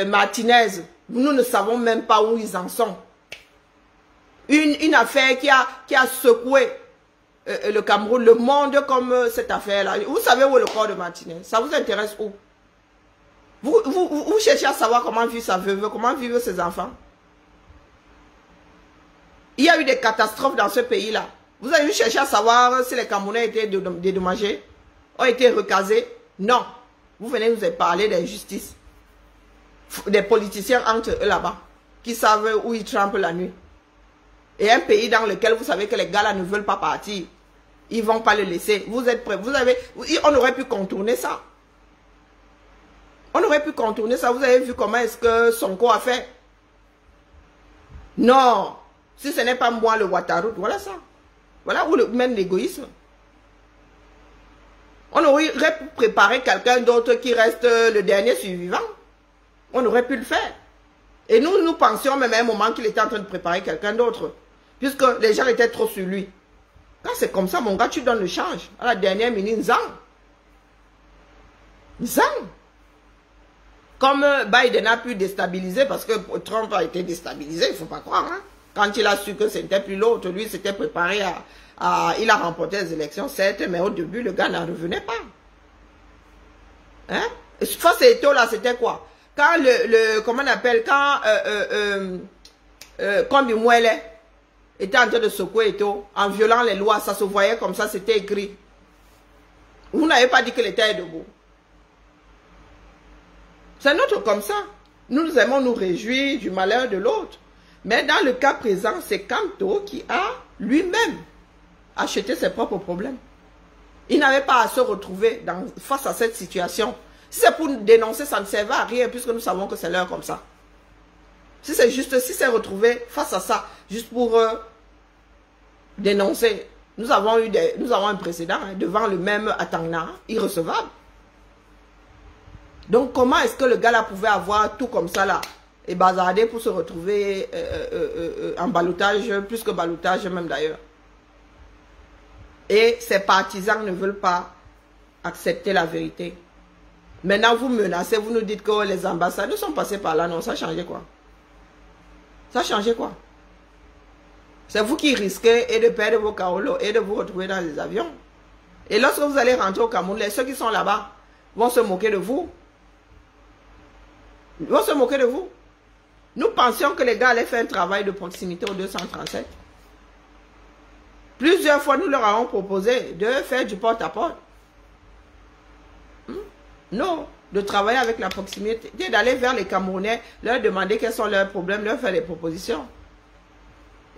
Martinez. Nous ne savons même pas où ils en sont. Une affaire qui a secoué le Cameroun, le monde comme cette affaire-là. Vous savez où est le corps de Martinez? Ça vous intéresse où? Vous cherchez à savoir comment vivent sa veuve, comment vivent ses enfants. Il y a eu des catastrophes dans ce pays-là. Vous avez cherché à savoir si les Camerounais étaient dédommagés, ont été recasés? Non. Vous venez nous parler d'injustice. Des politiciens entre eux là-bas, qui savent où ils trempent la nuit. Et un pays dans lequel vous savez que les gars là ne veulent pas partir. Ils ne vont pas le laisser. Vous êtes prêts? On aurait pu contourner ça. On aurait pu contourner ça. Vous avez vu comment est-ce que Sonko a fait? Non. Si ce n'est pas moi le Ouattara, voilà ça. Voilà où même l'égoïsme. On aurait pu préparer quelqu'un d'autre qui reste le dernier survivant. On aurait pu le faire. Et nous pensions même à un moment qu'il était en train de préparer quelqu'un d'autre. Puisque les gens étaient trop sur lui. Quand c'est comme ça, mon gars, tu donnes le change. À la dernière minute, zang. Zang. Comme Biden a pu déstabiliser, parce que Trump a été déstabilisé, il ne faut pas croire. Hein. Quand il a su que c'était plus l'autre, lui s'était préparé il a remporté les élections, certes, mais au début, le gars n'en revenait pas. Hein? Face à Eto, là, c'était quoi? Quand comment on appelle, quand Bimwele était en train de secouer Eto, en violant les lois, ça se voyait comme ça, c'était écrit. Vous n'avez pas dit que l'État est debout. C'est notre comme ça. Nous aimons nous réjouir du malheur de l'autre. Mais dans le cas présent, c'est Kanto qui a lui-même acheté ses propres problèmes. Il n'avait pas à se retrouver face à cette situation. Si c'est pour nous dénoncer, ça ne servait à rien puisque nous savons que c'est l'heure comme ça. Si c'est juste, si c'est retrouvé face à ça, juste pour dénoncer, nous avons un précédent hein, devant le même Atangna, irrecevable. Donc comment est-ce que le gars là pouvait avoir tout comme ça là et bazarder pour se retrouver en ballottage, plus que ballottage même d'ailleurs. Et ses partisans ne veulent pas accepter la vérité. Maintenant vous menacez, vous nous dites que les ambassadeurs sont passés par là, non, ça a changé quoi? Ça a changé quoi? C'est vous qui risquez et de perdre vos kaolos et de vous retrouver dans les avions. Et lorsque vous allez rentrer au Cameroun, ceux qui sont là-bas vont se moquer de vous. Ils vont se moquer de vous. Nous pensions que les gars allaient faire un travail de proximité au 237. Plusieurs fois, nous leur avons proposé de faire du porte-à-porte. Non, de travailler avec la proximité, d'aller vers les Camerounais, leur demander quels sont leurs problèmes, leur faire des propositions.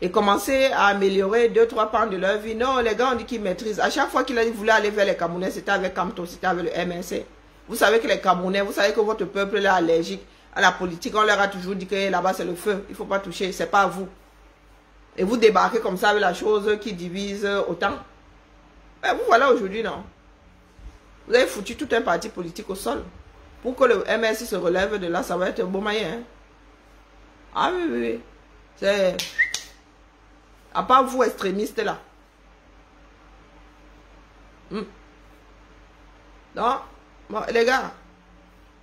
Et commencer à améliorer 2-3 pans de leur vie. Non, les gars, on dit qu'ils maîtrisent. À chaque fois qu'ils voulaient aller vers les Camerounais, c'était avec Kamto, c'était avec le MNC. Vous savez que les Camerounais, vous savez que votre peuple est allergique à la politique. On leur a toujours dit que là-bas c'est le feu, il ne faut pas toucher, c'est pas à vous. Et vous débarquez comme ça avec la chose qui divise autant. Et vous voilà aujourd'hui, non? Vous avez foutu tout un parti politique au sol. Pour que le MSI se relève de là, ça va être un beau moyen. Hein? Ah oui, oui, oui. C'est... À part vous, extrémistes, là. Non, bon, les gars,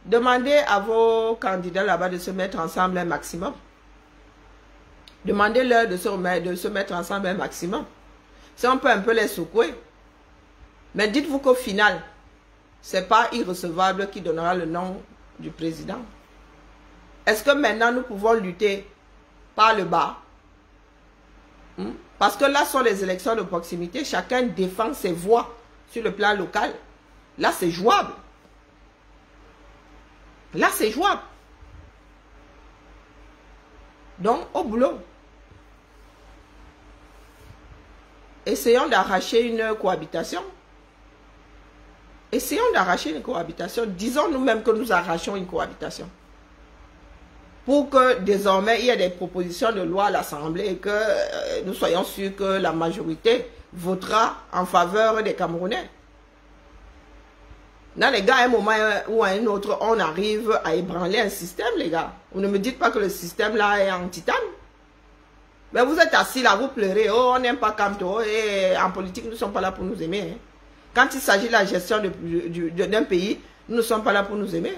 demandez à vos candidats là-bas de se mettre ensemble un maximum. Demandez-leur de se mettre ensemble un maximum. Si on peut un peu les secouer. Mais dites-vous qu'au final, ce n'est pas irrecevable qui donnera le nom du président. Est-ce que maintenant nous pouvons lutter par le bas? Parce que là sont les élections de proximité. Chacun défend ses voix sur le plan local. Là c'est jouable. Là c'est jouable. Donc au boulot. Essayons d'arracher une cohabitation. Essayons d'arracher une cohabitation. Disons nous-mêmes que nous arrachons une cohabitation. Pour que désormais il y ait des propositions de loi à l'Assemblée et que nous soyons sûrs que la majorité votera en faveur des Camerounais. Là, les gars, à un moment ou à un autre, on arrive à ébranler un système, les gars. Vous ne me dites pas que le système là est en titane. Mais vous êtes assis là, vous pleurez. Oh, on n'aime pas Kamto. Et en politique, nous ne sommes pas là pour nous aimer. Hein. Quand il s'agit de la gestion d'un pays, nous ne sommes pas là pour nous aimer.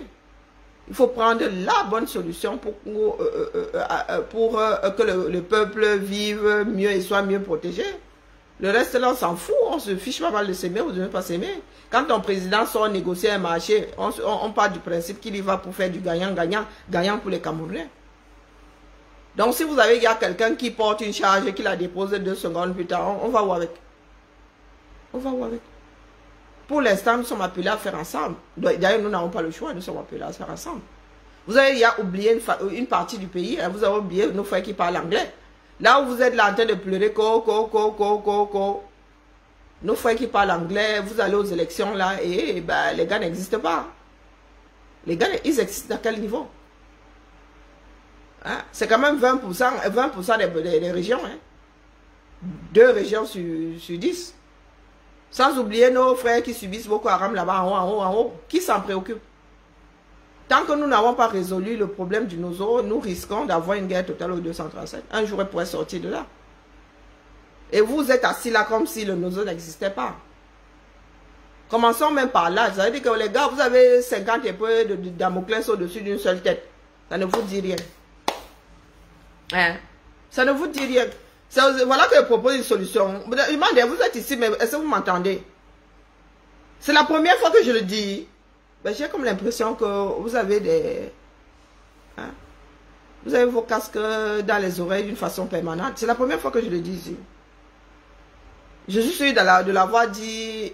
Il faut prendre la bonne solution pour que le peuple vive mieux et soit mieux protégé. Le reste là, on s'en fout. On se fiche pas mal de s'aimer ou de ne pas s'aimer. Quand ton président sort négocier un marché, on part du principe qu'il y va pour faire du gagnant-gagnant, gagnant pour les Camerounais. Donc si vous avez quelqu'un qui porte une charge et qui la dépose 2 secondes plus tard, on va voir avec. On va voir avec. Pour l'instant, nous sommes appelés à faire ensemble. D'ailleurs, nous n'avons pas le choix, nous sommes appelés à faire ensemble. Vous avez oublié une partie du pays, hein, vous avez oublié nos frères qui parlent anglais. Là où vous êtes là en train de pleurer, nos frères qui parlent anglais, vous allez aux élections là et ben, les gars n'existent pas. Les gars, ils existent à quel niveau? Hein? C'est quand même 20% des régions. Hein? 2 régions sur 10. Sans oublier nos frères qui subissent Boko Haram là-bas en haut. Qui s'en préoccupe? Tant que nous n'avons pas résolu le problème du Nozo, nous risquons d'avoir une guerre totale au 237. Un jour, elle pourrait sortir de là. Et vous êtes assis là comme si le Nozo n'existait pas. Commençons même par là. Ça veut dire que les gars, vous avez 50 épées de Damoclès au-dessus d'une seule tête. Ça ne vous dit rien. Hein? Ça ne vous dit rien. Voilà que je propose une solution. Vous êtes ici, mais est-ce que vous m'entendez? C'est la première fois que je le dis. Ben, j'ai comme l'impression que vous avez des... Hein? Vous avez vos casques dans les oreilles d'une façon permanente. C'est la première fois que je le dis ici. Je suis sûr de l'avoir dit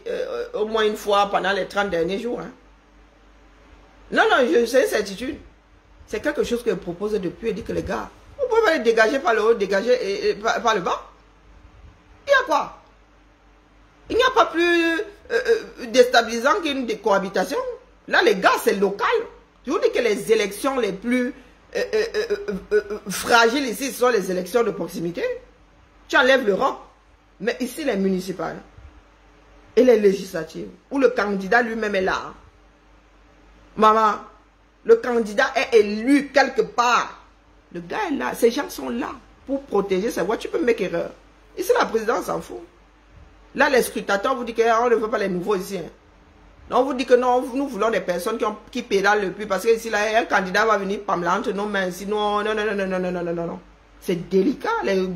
au moins une fois pendant les 30 derniers jours. Hein. Non, c'est une certitude. C'est quelque chose que je propose depuis et dit que les gars, vous pouvez pas les dégager par le haut, dégager par le bas. Il y a quoi? Il n'y a pas plus déstabilisant qu'une cohabitation. Là, les gars, c'est local. Je vous dis que les élections les plus fragiles ici, ce sont les élections de proximité. Tu enlèves l'Europe. Mais ici, les municipales et les législatives, où le candidat lui-même est là. Maman, le candidat est élu quelque part. Le gars est là. Ces gens sont là pour protéger sa voix. Tu peux me mettre erreur. Ici, la présidence s'en fout. Là, les scrutateurs vous disent qu'on ne veut pas les nouveaux ici. Hein. On vous dit que non, nous voulons des personnes qui pédalent le plus. Parce que ici, là, un candidat va venir pamela entre nos mains. Sinon, non. C'est délicat. Les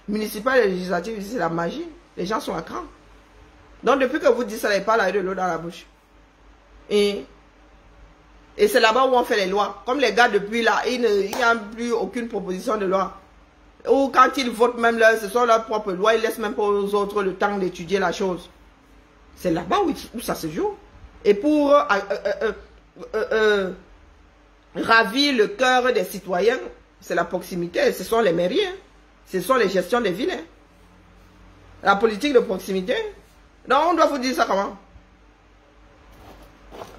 municipales et législatives, ici, c'est la magie. Les gens sont à cran. Donc, depuis que vous dites ça, ils parlent avec de l'eau dans la bouche. Et c'est là-bas où on fait les lois. Comme les gars, depuis là, il n'y a plus aucune proposition de loi. Ou quand ils votent même, là, ce sont leurs propres lois, ils laissent même pas aux autres le temps d'étudier la chose. C'est là-bas où ça se joue. Et pour ravir le cœur des citoyens, c'est la proximité, ce sont les mairies. Hein. Ce sont les gestions des villes. Hein. La politique de proximité. Donc, on doit vous dire ça comment?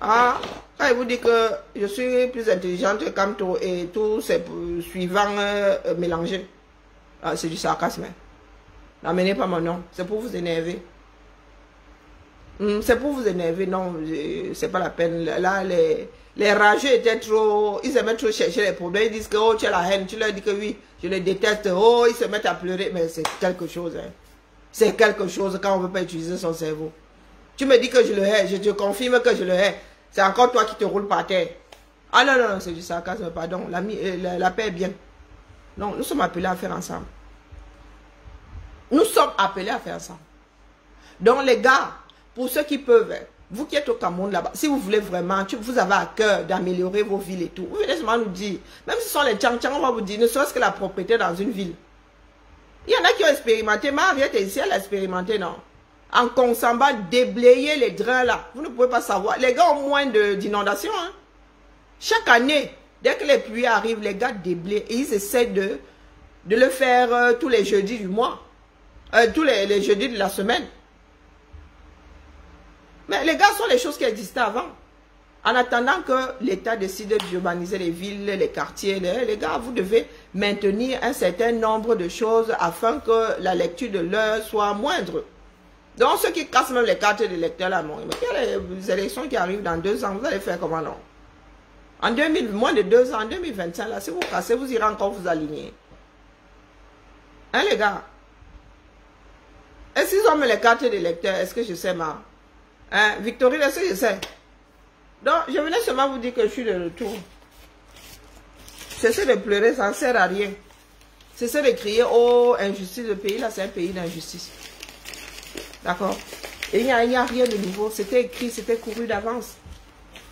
Ah, quand il vous dit que je suis plus intelligente que Kamto et tous ces suivants mélangés. Ah, c'est du sarcasme. N'amenez pas mon nom. C'est pour vous énerver. C'est pour vous énerver. Non, c'est pas la peine. Là, les rageux étaient trop... Ils aimaient trop chercher les problèmes. Ils disent que oh, tu as la haine. Tu leur dis que oui, je les déteste. Oh, ils se mettent à pleurer. Mais c'est quelque chose. Hein. C'est quelque chose quand on ne veut pas utiliser son cerveau. Tu me dis que je le hais. Je te confirme que je le hais. C'est encore toi qui te roules par terre. Ah non, c'est du sarcasme, pardon. La paix est bien. Non, nous sommes appelés à faire ensemble. Nous sommes appelés à faire ensemble. Donc les gars, pour ceux qui peuvent, vous qui êtes au Cameroun là-bas, si vous voulez vraiment, vous avez à cœur d'améliorer vos villes et tout, vous venez seulement nous dire, même si ce sont les tchang-tchang, on va vous dire, ne serait-ce que la propriété dans une ville. Il y en a qui ont expérimenté, Mariette est ici, elle a expérimenté, non? En Consamba, déblayer les drains là. Vous ne pouvez pas savoir. Les gars ont moins d'inondations. Hein? Chaque année, dès que les pluies arrivent, les gars déblayent. Et ils essaient de le faire tous les jeudis du mois. Tous les jeudis de la semaine. Mais les gars sont les choses qui existaient avant. En attendant que l'État décide d'urbaniser les villes, les quartiers, les gars, vous devez maintenir un certain nombre de choses afin que la lecture de l'heure soit moindre. Donc, ceux qui cassent même les cartes des lecteurs là, mais il y a les élections qui arrivent dans 2 ans, vous allez faire comment non? En 2000, moins de 2 ans, en 2025, là, si vous cassez, vous irez encore vous aligner. Hein, les gars? Est-ce qu'ils ont mis les cartes des lecteurs? Est-ce que je sais, ma? Hein, Victorine, est-ce que je sais? Donc, je venais seulement vous dire que je suis de retour. Cessez de pleurer, ça ne sert à rien. Cessez de crier, oh, injustice, le pays là, c'est un pays d'injustice. D'accord? Et il n'y a rien de nouveau. C'était écrit, c'était couru d'avance.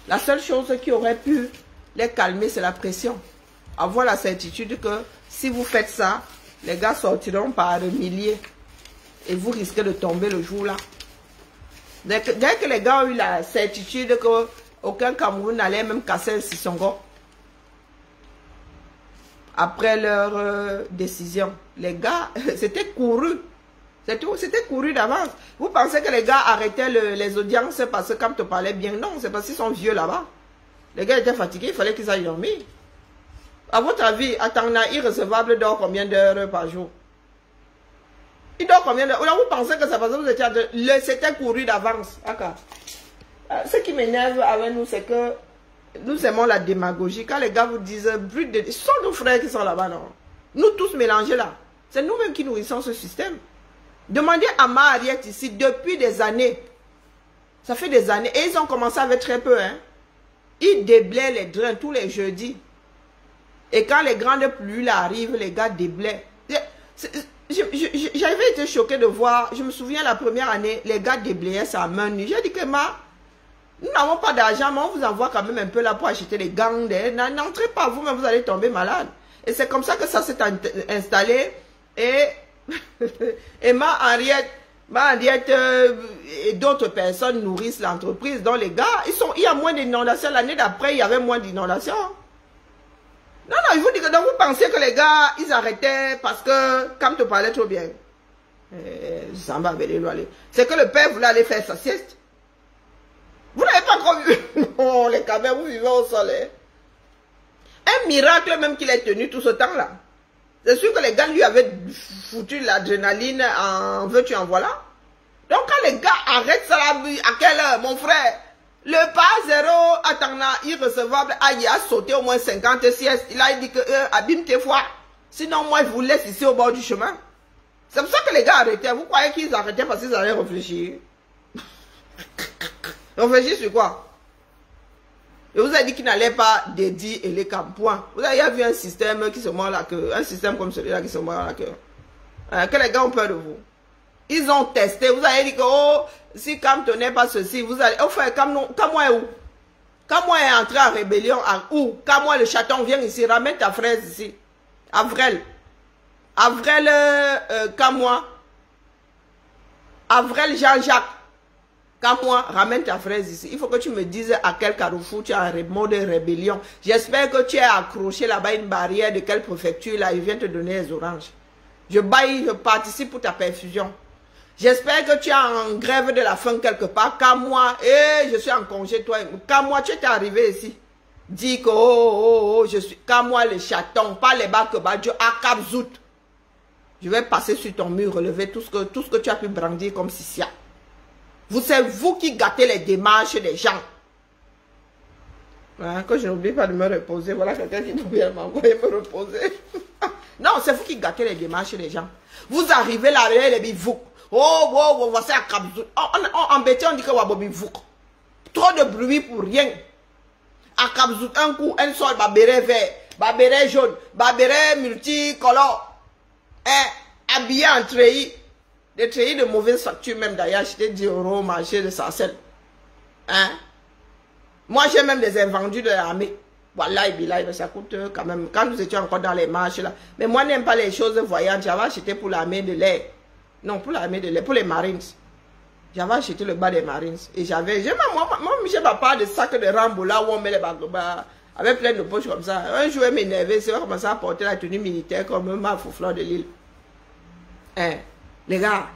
La seule chose qui aurait pu les calmer, c'est la pression. Avoir la certitude que si vous faites ça, les gars sortiront par milliers. Et vous risquez de tomber le jour là. Dès que les gars ont eu la certitude qu'aucun Cameroun n'allait même casser le Sissongo, après leur décision, les gars, c'était couru. C'est tout. C'était couru d'avance. Vous pensez que les gars arrêtaient les audiences parce que quand tu parlais bien? Non, c'est parce qu'ils sont vieux là-bas. Les gars étaient fatigués, il fallait qu'ils aillent dormir. À votre avis, Atangna irrecevable dort combien d'heures par jour? Il dort combien d'heures? Vous pensez que ça parce que vous étiez... C'était couru d'avance. Ce qui m'énerve avec nous, c'est que nous aimons la démagogie. Quand les gars vous disent, ce sont nos frères qui sont là-bas, non? Nous tous mélangés là. C'est nous-mêmes qui nourrissons ce système. Demandez à Mariette ici, depuis des années. Ça fait des années. Et ils ont commencé avec très peu. Hein. Ils déblaient les drains tous les jeudis. Et quand les grandes pluies là arrivent, les gars déblaient. J'avais été choqué de voir, je me souviens la première année, les gars déblayaient ça à main nue. J'ai dit que nous n'avons pas d'argent, mais on vous envoie quand même un peu là pour acheter les gants. N'entrez pas vous-même, vous allez tomber malade. Et c'est comme ça que ça s'est installé. Et Mariette et d'autres personnes nourrissent l'entreprise. Donc les gars, il y a moins d'inondations. L'année d'après, il y avait moins d'inondations. Non, il vous dit que donc vous pensez que les gars, ils arrêtaient parce que, comme tu parlais trop bien, c'est que le père voulait aller faire sa sieste. Vous n'avez pas encore vu. Oh, les caméras, vous vivez au soleil. Un miracle même qu'il ait tenu tout ce temps-là. C'est sûr que les gars lui avaient foutu l'adrénaline en veux-tu en voilà. Donc quand les gars arrêtent ça là, à quelle heure, mon frère? Le pas zéro, attendant, irrecevable, il a sauté au moins 50 siestes. Il a dit que abîme tes foies. Sinon, moi, je vous laisse ici au bord du chemin. C'est pour ça que les gars arrêtaient. Vous croyez qu'ils arrêtaient parce qu'ils allaient réfléchir? Réfléchir sur quoi? Je vous ai dit qu'il n'allait pas dédier et les campoins. Vous avez vu un système qui se mord la queue. Un système comme celui-là qui se mord la queue. Que les gars ont peur de vous. Ils ont testé. Vous avez dit que, oh, si Camto n'est pas ceci, vous allez... Oh frère, Kamwa est où? Kamwa est entré en rébellion à où? Kamwa le chaton, viens ici, ramène ta fraise ici. Avrel. Avrel, Kamwa. Avrel Jean-Jacques. Kamwa, ramène ta fraise ici. Il faut que tu me dises à quel carrefour tu es en mode rébellion. J'espère que tu es accroché là-bas une barrière de quelle préfecture là, ils viennent te donner les oranges. Je participe pour ta perfusion. J'espère que tu es en grève de la faim quelque part. Car moi, je suis en congé, toi. Car moi, tu es arrivé ici. Dis que, je suis. Car moi, le chaton, pas les bacs que Badjo, à Kabzout. Je vais passer sur ton mur, relever tout ce que tu as pu brandir comme Sissia. C'est vous qui gâtez les démarches des gens. Voilà, que je n'oublie pas de me reposer. Voilà quelqu'un qui vient m'envoyer me reposer. Non, c'est vous qui gâtez les démarches des gens. Vous arrivez là, les bivoucs. Oh, voici à Kabzout. En bêtise, on dit que Wabobivouk. Trop de bruit pour rien. À Kabzout, un coup, un sol, babéré vert, babéré jaune, babéré multicolore. Habillé en treillis. Des treillis de mauvaise facture même d'ailleurs. J'étais 10 € au marché de Sarcelles. Moi, j'ai même des invendus de l'armée. Voilà, ça coûte quand même. Quand nous étions encore dans les marches là. Mais moi, je n'aime pas les choses voyantes. J'avais acheté pour l'armée de l'air. Non, pour l'armée de l'air, pour les Marines. J'avais acheté le bas des Marines. Et j'avais, moi, j'ai ma part de sac de Rambo là où on met les bagobas. Avec plein de poches comme ça. Un jour, m'énerver, c'est vrai commencer à porter la tenue militaire comme ma foufleur de l'île. Les gars,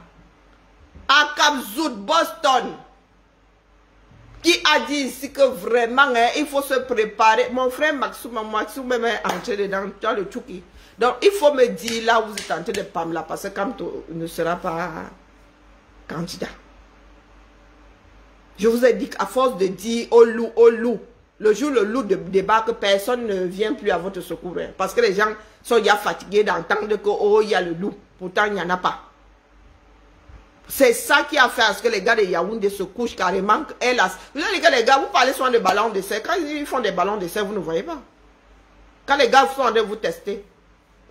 à Kabzout, Boston, qui a dit ici que vraiment, il faut se préparer. Mon frère Maxoum même est entré dedans le Tchouki. Donc, il faut me dire là où vous êtes en train de Pamela, parce que Kamto ne sera pas candidat. Je vous ai dit qu'à force de dire oh loup, le jour le loup débarque, personne ne vient plus à votre secours. Parce que les gens sont déjà fatigués d'entendre que oh, il y a le loup. Pourtant, il n'y en a pas. C'est ça qui a fait à ce que les gars de Yaoundé se couchent carrément. Vous savez que les gars, vous parlez souvent de ballons d'essai. Quand ils font des ballons d'essai, vous ne voyez pas. Quand les gars sont en train de vous tester,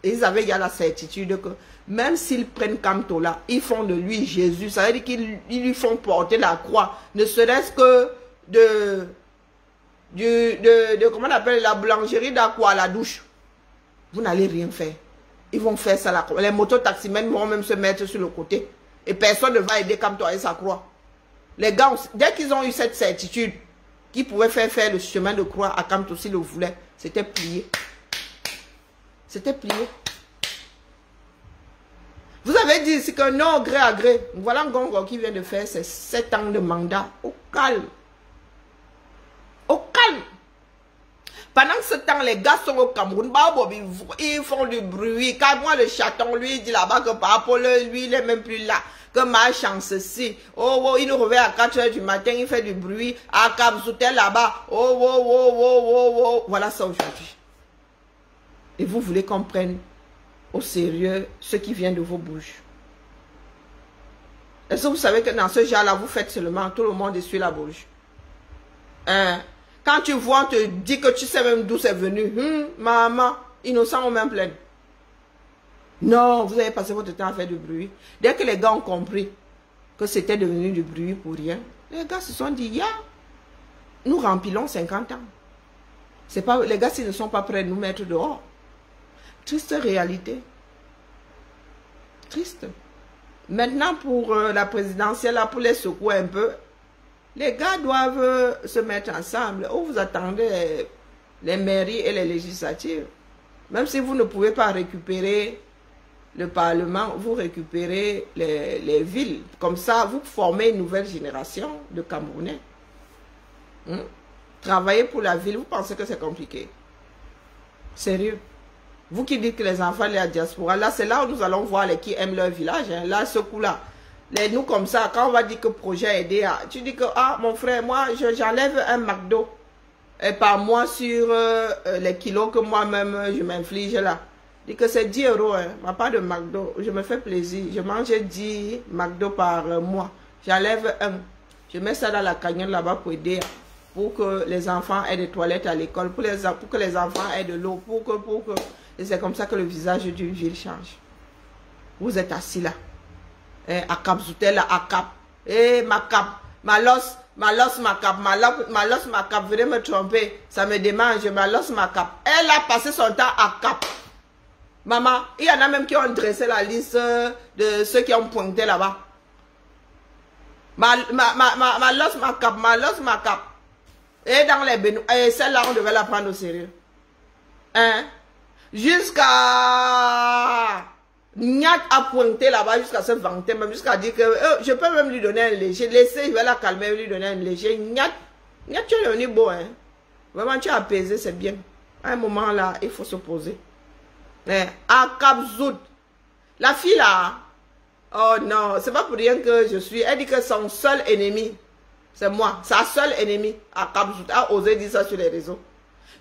ils avaient la certitude que même s'ils prennent Kamto là, ils font de lui Jésus. Ça veut dire qu'ils lui font porter la croix. Ne serait-ce que comment on appelle la boulangerie d'Aqua à la douche. Vous n'allez rien faire. Ils vont faire ça là. Les mototaximens vont même se mettre sur le côté. Et personne ne va aider Kamto à sa croix. Les gars, dès qu'ils ont eu cette certitude qu'ils pouvaient faire le chemin de croix à Kamto s'ils le voulaient, c'était plié. C'était plié. Vous avez dit ici que non, gré à gré. Voilà Ngongo qui vient de faire ses 7 ans de mandat. Au calme. Au calme. Pendant ce temps, les gars sont au Cameroun. Ils font du bruit. Quand moi, le chaton, lui, dit là-bas que par rapport lui, il n'est même plus là. Que ma chance, si. Oh, il nous revient à 4 h du matin, il fait du bruit. À Cap Soutel là-bas. Oh. Voilà ça aujourd'hui. Et vous voulez qu'on prenne au sérieux ce qui vient de vos bouches. Est-ce que vous savez que dans ce genre-là, vous faites seulement, tout le monde essuie la bouche. Hein? Quand tu vois, on te dit que tu sais même d'où c'est venu. Maman, innocent ou même plein. Non, vous avez passé votre temps à faire du bruit. Dès que les gars ont compris que c'était devenu du bruit pour rien, les gars se sont dit, nous remplissons 50 ans. C'est pas, les gars, s'ils ne sont pas prêts de nous mettre dehors. Triste réalité. Triste. Maintenant, pour la présidentielle, là, pour les secouer un peu, les gars doivent se mettre ensemble. Où vous attendez les mairies et les législatives. Même si vous ne pouvez pas récupérer le Parlement, vous récupérez les villes. Comme ça, vous formez une nouvelle génération de Camerounais. Travailler pour la ville, vous pensez que c'est compliqué? Sérieux? Vous qui dites que les enfants de la diaspora, là, c'est là où nous allons voir les qui aiment leur village. Hein. Là, ce coup-là. Nous, comme ça, quand on va dire que le projet a aidé, tu dis que, mon frère, moi, j'enlève un McDo par mois sur les kilos que moi-même, je m'inflige là. Je dis que c'est 10 €, hein, ma part de McDo. Je me fais plaisir. Je mange 10 McDo par mois. J'enlève un. Je mets ça dans la cagnotte là-bas pour aider. Pour que les enfants aient des toilettes à l'école. Pour que les enfants aient de l'eau. Pour que... Et c'est comme ça que le visage d'une ville change. Vous êtes assis là. À Cap Zoutel, à Cap. Ma Cap. Malos, ma Cap. Venez me tromper. Ça me démange. Malos, ma Cap. Elle a passé son temps à Cap. Maman, il y en a même qui ont dressé la liste de ceux qui ont pointé là-bas. Malos, ma Cap. Et dans les bénous. Et celle-là, on devait la prendre au sérieux. Hein? Jusqu'à Niat a pointé là-bas, jusqu'à se vanter, même jusqu'à dire que je peux même lui donner un léger. Laissez, je vais la calmer, lui donner un léger. Niat, tu es devenu beau, hein. Vraiment, tu es apaisé, c'est bien. À un moment là, il faut se poser. À Cap Zout, la fille là, oh non, c'est pas pour rien que je suis. Elle dit que son seul ennemi, c'est moi. Sa seule ennemie à Cap Zout a osé dire ça sur les réseaux.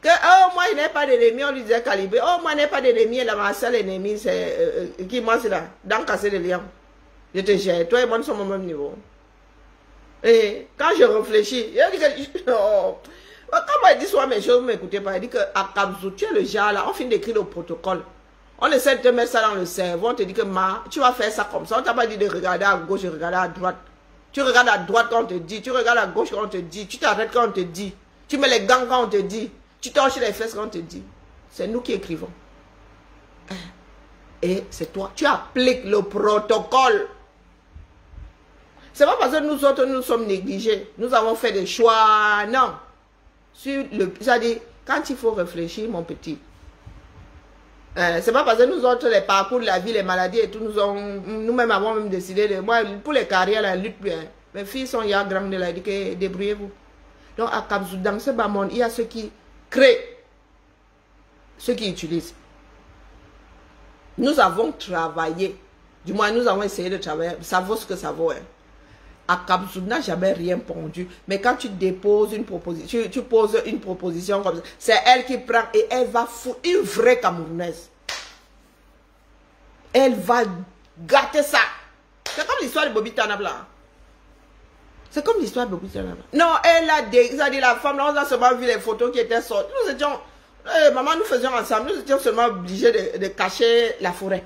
Que, moi, il n'ai pas d'ennemi, on lui disait calibré. Moi, il n'ai pas d'ennemi, et là, ma seule ennemie, c'est... qui, moi, c'est là, dans casser les liens. Je te gère, toi et moi, nous sommes au même niveau. Et quand je réfléchis, il dit que... Quand moi, il dit soit mes choses, vous ne m'écoutez pas. Il dit que à Kabzou, tu es le genre là, on finit d'écrire le protocole. On essaie de te mettre ça dans le cerveau, on te dit que tu vas faire ça comme ça. On t'a pas dit de regarder à gauche et regarder à droite. Tu regardes à droite quand on te dit, tu regardes à gauche quand on te dit, tu t'arrêtes quand on te dit, tu mets les gants quand on te dit. Tu torches les fesses quand on te dit. C'est nous qui écrivons. Et c'est toi. Tu appliques le protocole. C'est pas parce que nous autres, nous sommes négligés. Nous avons fait des choix. Non. C'est-à-dire, quand il faut réfléchir, mon petit. C'est pas parce que nous autres, les parcours de la vie, les maladies et tout, nous-mêmes avons même décidé de... Moi, pour les carrières, la lutte bien. Mes filles sont ya grandes, de la dit que débrouillez-vous. Donc, à Kabzou, dans ce bas monde, il y a ceux qui créent, ceux qui utilisent. Nous avons travaillé, du moins nous avons essayé de travailler, ça vaut ce que ça vaut. Hein. À Kabzou n'a jamais rien pondu, mais quand tu déposes une proposition, tu poses une proposition comme ça, c'est elle qui prend et elle va foutre une vraie Camerounaise. Elle va gâter ça. C'est comme l'histoire de Bobby Tanabla. C'est comme l'histoire de Bobby Tanabla. Non, elle a dit la femme, on a seulement vu les photos qui étaient sorties. Nous étions, maman, nous faisions ensemble, nous étions seulement obligés de cacher la forêt.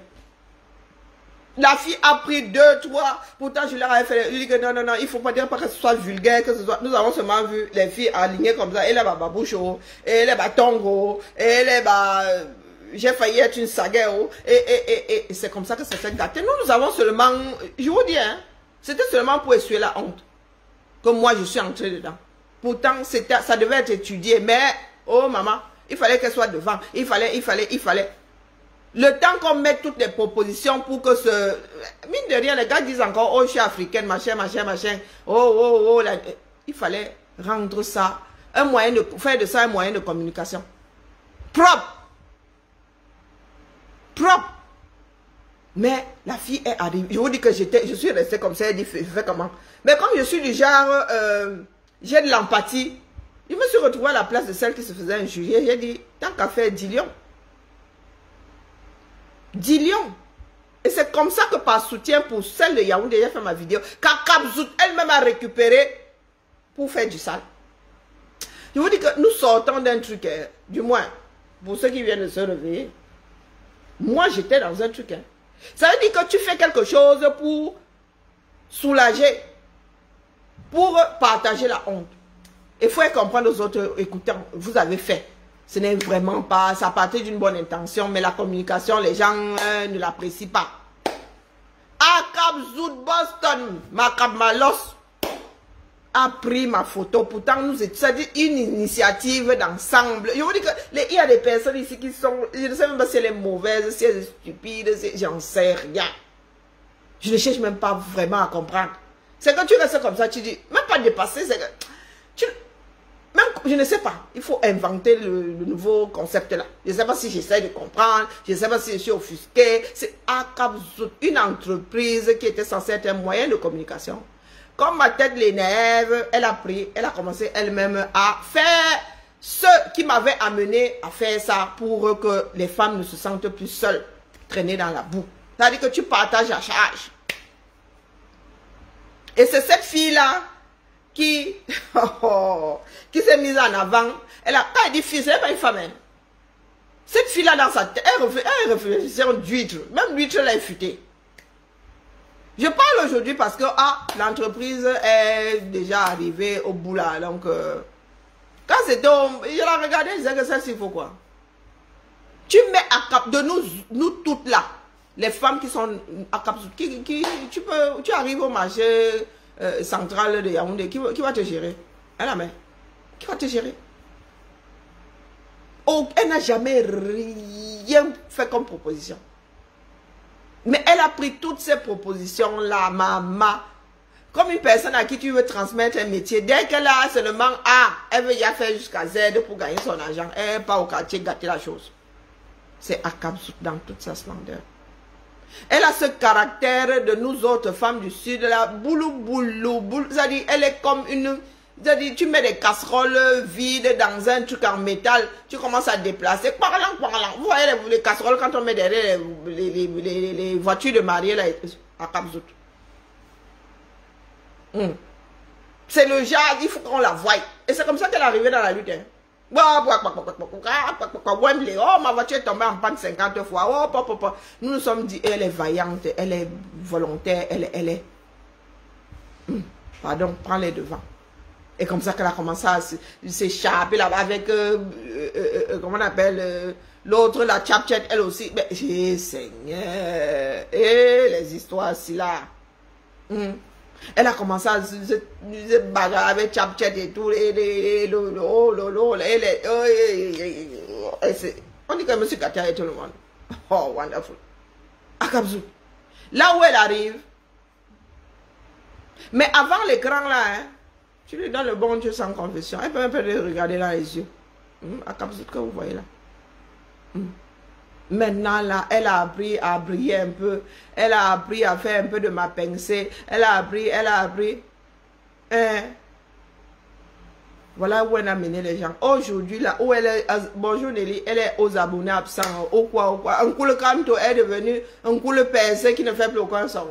La fille a pris 2, 3, pourtant je leur avais fait, je dis que non, il ne faut pas dire pas que ce soit vulgaire, que ce soit, nous avons seulement vu les filles alignées comme ça, elle est baboucho, elle est tongo, elle est j'ai failli être une sagueur, et c'est comme ça que ça s'est gâté. Nous avons seulement, je vous dis, hein, c'était seulement pour essuyer la honte, que moi je suis entrée dedans. Pourtant, ça devait être étudié, mais, oh maman, il fallait qu'elle soit devant, il fallait. Le temps qu'on mette toutes les propositions pour que ce... Mine de rien, les gars disent encore, oh, je suis africaine, machin, machin, machin. Oh. Il fallait rendre ça, faire de ça un moyen de communication. Propre. Mais la fille est arrivée. Je vous dis que je suis restée comme ça. Elle dit, fais comment? Mais comme je suis du genre, j'ai de l'empathie, je me suis retrouvée à la place de celle qui se faisait injurier. J'ai dit, tant qu'à faire, dis Lyon. Dis Lyon. Et c'est comme ça que par soutien pour celle de Yaoundé, j'ai fait ma vidéo. Kakabzout elle-même a récupéré pour faire du sale. Je vous dis que nous sortons d'un truc, du moins, pour ceux qui viennent de se réveiller. Moi, j'étais dans un truc. Ça veut dire que tu fais quelque chose pour soulager, pour partager la honte. Il faut comprendre aux autres, écoutez, vous avez fait. Ce n'est vraiment pas, ça partait d'une bonne intention, mais la communication, les gens ne l'apprécient pas. Akabzout Boston, Makab Malos a pris ma photo. Pourtant, nous étions, c'est-à-dire une initiative d'ensemble. Je vous dis que il y a des personnes ici qui sont, je ne sais même pas si elles sont mauvaises, si elles sont stupides, j'en sais rien. Je ne cherche même pas vraiment à comprendre. C'est quand tu restes comme ça, tu dis, même pas dépasser, c'est que même, je ne sais pas, il faut inventer le nouveau concept là. Je ne sais pas si j'essaie de comprendre, je ne sais pas si je suis offusqué. C'est Akabzout, une entreprise qui était censée être un moyen de communication. Comme ma tête l'énerve, elle a commencé elle-même à faire ce qui m'avait amené à faire ça pour que les femmes ne se sentent plus seules, traînées dans la boue. C'est-à-dire que tu partages la charge. Et c'est cette fille-là qui s'est mise en avant. Elle a pas dit fille, c'est pas une femme. Cette fille-là dans sa tête, elle réfléchissait d'huître. Même l'huître, elle est futée. Je parle aujourd'hui parce que l'entreprise est déjà arrivée au bout là. Donc, quand c'était, je la regardais, je disais que ça, il faut quoi? Tu mets à cap de nous toutes là, les femmes qui sont à cap, tu arrives au marché central de Yaoundé, qui va te gérer? Elle la met. Qui va te gérer? Oh, elle n'a jamais rien fait comme proposition. Mais elle a pris toutes ces propositions-là, maman, comme une personne à qui tu veux transmettre un métier. Dès qu'elle a seulement elle veut y faire jusqu'à Z pour gagner son argent. Elle n'est pas au quartier gâter la chose. C'est Akabzout dans toute sa splendeur. Elle a ce caractère de nous autres femmes du Sud, là, boulou. C'est-à-dire, elle est comme une... C'est-à-dire, tu mets des casseroles vides dans un truc en métal, tu commences à déplacer. Parlant. Vous voyez les casseroles quand on met derrière les voitures de mariée là, à Akabzout. C'est le genre, il faut qu'on la voie. Et c'est comme ça qu'elle est arrivée dans la lutte. Oh, ma voiture est tombée en panne 50 fois. Oh, nous nous sommes dit, elle est vaillante, elle est volontaire, elle est... Pardon, prends les devants. Et comme ça qu'elle a commencé à s'échapper là-bas avec, comment on appelle, l'autre, la Chapchat, elle aussi. Mais, Seigneur, et les histoires si là. Elle a commencé à se bagarrer avec Chapchat et tout. On dit que M. Katia et tout le monde. Oh, wonderful. Akabzout. Là où elle arrive. Mais avant l'écran là, tu lui donnes le bon Dieu sans confession. Elle peut même pas le regarder dans les yeux. Akabzout que vous voyez là. Maintenant là, elle a appris à briller un peu. Elle a appris à faire un peu de ma pensée. Elle a appris. Voilà où elle a mené les gens. Aujourd'hui là, où elle est, bonjour Nelly, elle est aux abonnés absents. Au quoi. Un coup le canto est devenu un coup le PC qui ne fait plus aucun son.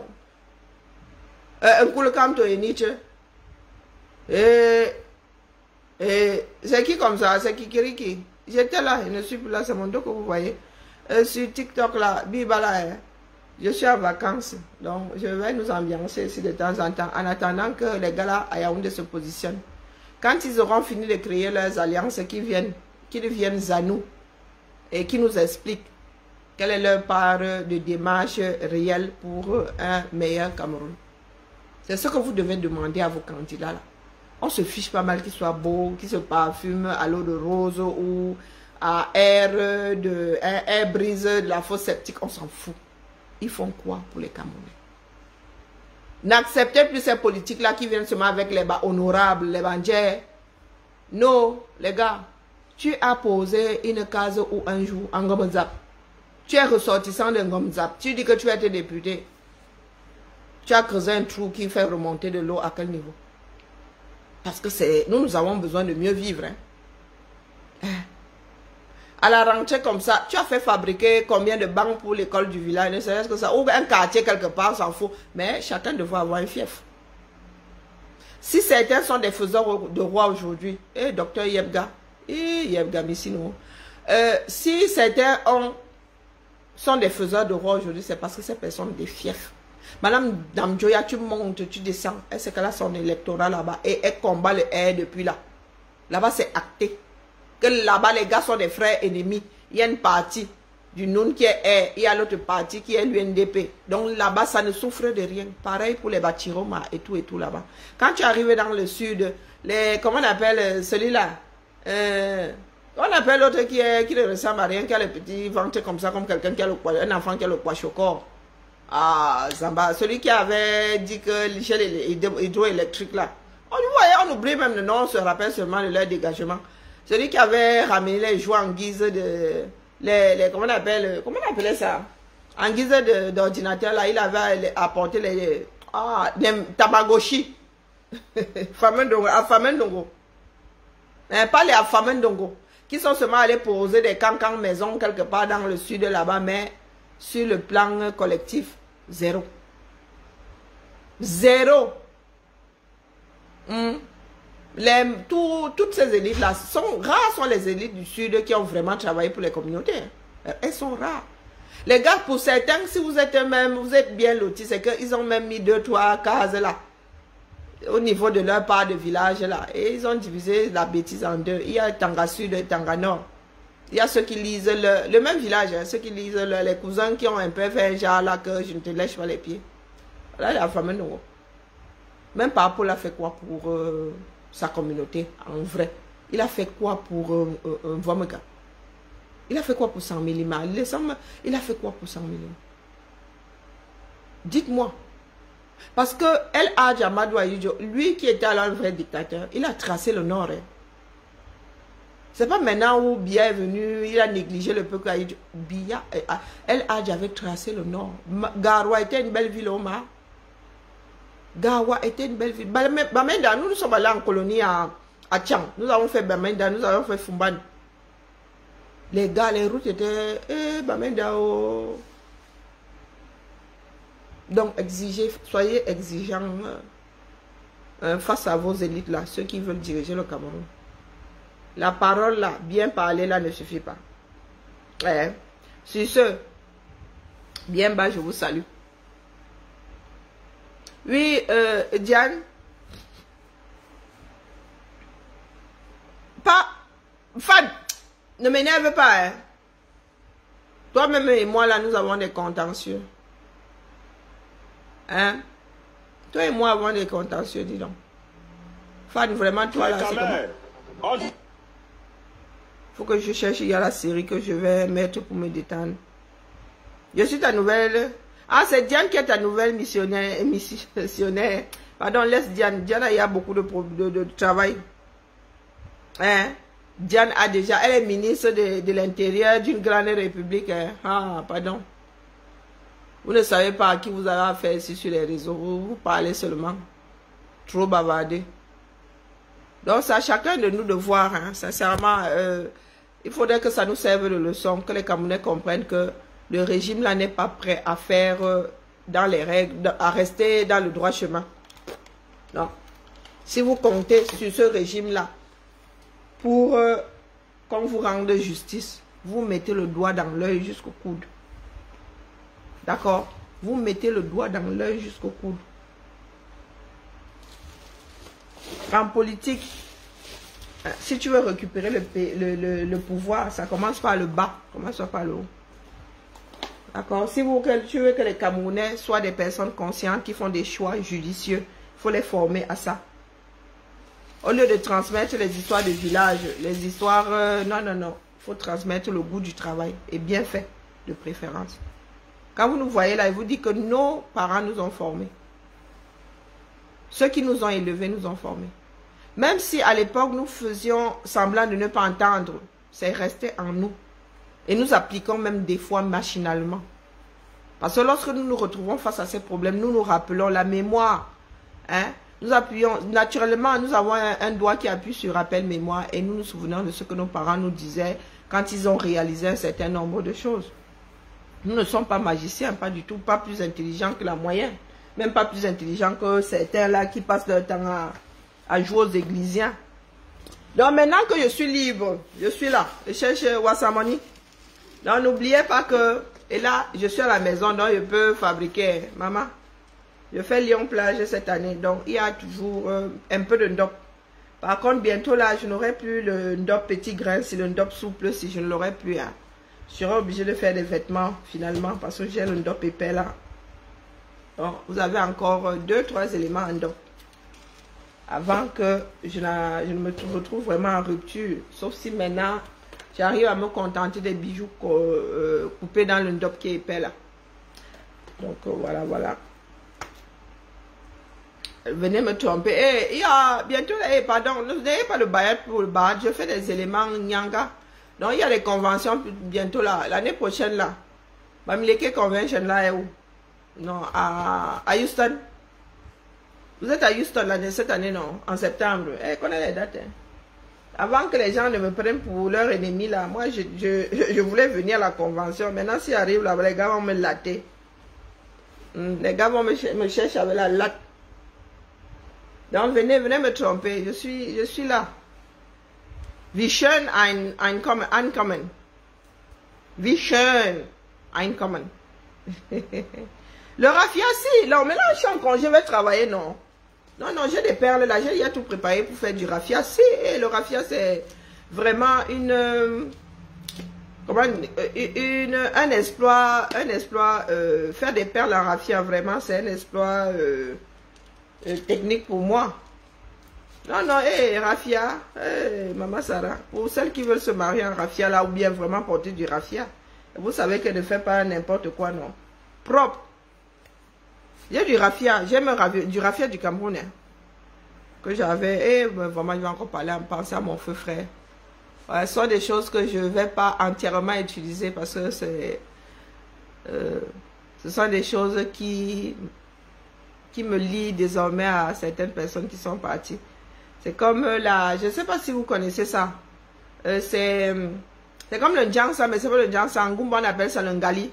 Un coup le canto est Nietzsche. Et c'est qui comme ça? C'est Kikiriki. J'étais là, je ne suis plus là, c'est mon dos que vous voyez. Sur TikTok là, Biba là, je suis en vacances. Donc je vais nous ambiancer ici de temps en temps, en attendant que les gars là à Yaoundé se positionnent. Quand ils auront fini de créer leurs alliances, qu'ils viennent à nous et qui nous expliquent quelle est leur part de démarche réelle pour un meilleur Cameroun. C'est ce que vous devez demander à vos candidats là. On se fiche pas mal qu'ils soient beaux, qu'ils se parfument à l'eau de rose ou à air brise de la fosse septique, on s'en fout. Ils font quoi pour les Camerounais? N'acceptez plus ces politiques-là qui viennent seulement avec les bas honorables, les bandiers. Non, les gars, tu as posé une case ou un jour en Ngomzap. Tu es ressortissant de Ngomzap. Tu dis que tu as été député. Tu as creusé un trou qui fait remonter de l'eau à quel niveau? Parce que nous avons besoin de mieux vivre. Hein? À la rentrée comme ça, tu as fait fabriquer combien de banques pour l'école du village, ne serait-ce que ça, ou un quartier quelque part, s'en fout. Mais chacun devrait avoir un fief. Si certains sont des faiseurs de roi aujourd'hui, docteur Yebga, Yebga Missino, si certains sont des faiseurs de roi aujourd'hui, c'est parce que ces personnes ont des fiefs. Madame Damjoya, tu montes, tu descends, est-ce qu'elle a son électorat là-bas et elle combat le R depuis là. Là-bas, c'est acté. Que là-bas, les gars sont des frères ennemis. Il y a une partie du NUN qui est R, il y a l'autre partie qui est l'UNDP. Donc là-bas, ça ne souffre de rien. Pareil pour les Bachiroma et tout là-bas. Quand tu arrives dans le sud, comment on appelle celui-là? On appelle l'autre qui ne ressemble à rien, qui a le petit ventre comme ça, comme quelqu'un qui a un enfant qui a le kwashokor. Ah, Zamba, celui qui avait dit que l'échelle hydroélectrique là. On oublie même le nom, on se rappelle seulement de leur dégagement. Celui qui avait ramené les joies en guise de... comment on appelait ça? En guise d'ordinateur, là, il avait apporté les Tamagotchi. Afamendongo. Pas les Afamendongo. Qui sont seulement allés poser des cancans maison quelque part dans le sud là-bas, mais sur le plan collectif, zéro. Zéro. Toutes ces élites-là, rares sont les élites du Sud qui ont vraiment travaillé pour les communautés. Elles sont rares. Les gars, pour certains, si vous êtes bien lotis, c'est qu'ils ont même mis 2-3 cases là, au niveau de leur part de village là. Et ils ont divisé la bêtise en deux. Il y a Tanga Sud et Tanga Nord. Il y a ceux qui lisent le même village, hein, ceux qui lisent les cousins qui ont un peu fait un genre là que je ne te lèche pas les pieds. Là, il y a famille non. Même Papo a fait quoi pour sa communauté, en vrai? Il a fait quoi pour Vomega? Il a fait quoi pour 100 000 images? Il a fait quoi pour 100 000 images? Dites-moi. Parce que El Hadj Amadou Ahidjo, lui qui était alors un vrai dictateur, il a tracé le nord. Hein. C'est pas maintenant où Biya est venu, il a négligé le peuple Ahidjo. Biya, El Hadj avait tracé le nord. Garoua était une belle ville, Omar. Gawa était une belle ville. Bamenda, nous sommes allés en colonie à Tchang. Nous avons fait Bamenda, nous avons fait Fumban. Les gars, les routes étaient... Bamenda, oh. Donc, soyez exigeants face à vos élites là, ceux qui veulent diriger le Cameroun. La parole là, bien parler là ne suffit pas. Sur ce, bien bas, je vous salue. Oui, Diane. Fad, ne m'énerve pas. Hein. Toi-même et moi, là, nous avons des contentieux. Hein? Toi et moi avons des contentieux, dis donc. Fad, vraiment, toi, là, c'est comment? Faut que je cherche, il y a la série que je vais mettre pour me détendre. Je suis ta nouvelle... Ah, c'est Diane qui est ta nouvelle missionnaire. Pardon, laisse Diane. Diane, il y a beaucoup de travail. Hein? Diane a déjà... Elle est ministre de l'Intérieur d'une grande république. Hein? Ah, pardon. Vous ne savez pas à qui vous avez affaire ici sur les réseaux. Vous parlez seulement. Trop bavarder. Donc, c'est à chacun de nous de voir. Hein? Sincèrement, il faudrait que ça nous serve de leçon. Que les Camerounais comprennent que le régime là n'est pas prêt à faire dans les règles, à rester dans le droit chemin. Non. Si vous comptez sur ce régime là pour qu'on vous rende justice, vous mettez le doigt dans l'œil jusqu'au coude. D'accord? Vous mettez le doigt dans l'œil jusqu'au coude. En politique, si tu veux récupérer le pouvoir, ça commence par le bas, commence par le haut. D'accord? Si tu veux que les Camerounais soient des personnes conscientes qui font des choix judicieux, il faut les former à ça. Au lieu de transmettre les histoires de village, les histoires... non. faut transmettre le goût du travail. Et bien fait, de préférence. Quand vous nous voyez là, il vous dit que nos parents nous ont formés. Ceux qui nous ont élevés nous ont formés. Même si à l'époque, nous faisions semblant de ne pas entendre, c'est resté en nous. Et nous appliquons même des fois machinalement. Parce que lorsque nous nous retrouvons face à ces problèmes, nous nous rappelons la mémoire. Hein? Nous appuyons, naturellement, nous avons un doigt qui appuie sur rappel mémoire et nous nous souvenons de ce que nos parents nous disaient quand ils ont réalisé un certain nombre de choses. Nous ne sommes pas magiciens, pas du tout, pas plus intelligents que la moyenne. Même pas plus intelligents que certains là qui passent leur temps à jouer aux églisiens. Donc maintenant que je suis libre, je suis là, je cherche Wassamoni. Donc n'oubliez pas que, et là, je suis à la maison, donc je peux fabriquer. Maman, je fais Lyon-Plage cette année, donc il y a toujours un peu de ndop. Par contre, bientôt là, je n'aurai plus le ndop petit grain, si le ndop souple, si je ne l'aurai plus. Hein. Je serai obligé de faire des vêtements finalement, parce que j'ai le ndop épais là. Donc, vous avez encore 2-3 éléments en ndop. Avant que je ne me retrouve vraiment en rupture. Sauf si maintenant, j'arrive à me contenter des bijoux coupés dans le ndop qui est épais là. Donc, voilà, voilà. Venez me tromper. Il y a bientôt, pardon, vous n'avez pas de bayat pour le bar. Je fais des éléments nyanga. Donc, il y a des conventions bientôt là. L'année prochaine là. Bamileke Convention là est où? Non, à Houston. Vous êtes à Houston cette année, non? En septembre. Connais les dates. Hein? Avant que les gens ne me prennent pour leur ennemi là, moi je voulais venir à la convention. Maintenant, si arrive là, les gars vont me latter. Les gars vont me chercher avec la latte. Donc venez me tromper. Je suis là. Vision einkommen. Vision einkommen. Le raffia, si. Non, mais là, je suis en congé, je vais travailler, non. Non, j'ai des perles là, j'ai tout préparé pour faire du raffia. Si, et le raffia, c'est vraiment un exploit, faire des perles en raffia, vraiment, c'est un exploit technique pour moi. Non, raffia, Maman Sarah, pour celles qui veulent se marier en raffia là, ou bien vraiment porter du raffia, vous savez qu'elle ne fait pas n'importe quoi, non. Propre. J'ai du raffia, j'aime du raffia du Cameroun, hein, que j'avais, et vraiment je vais encore parler en pensant à mon feu frère. Ouais, ce sont des choses que je ne vais pas entièrement utiliser parce que ce sont des choses qui me lient désormais à certaines personnes qui sont parties. C'est comme je ne sais pas si vous connaissez ça, c'est comme le Njangsa, mais c'est pas le Njangsa, en Goumba on appelle ça le Ngali.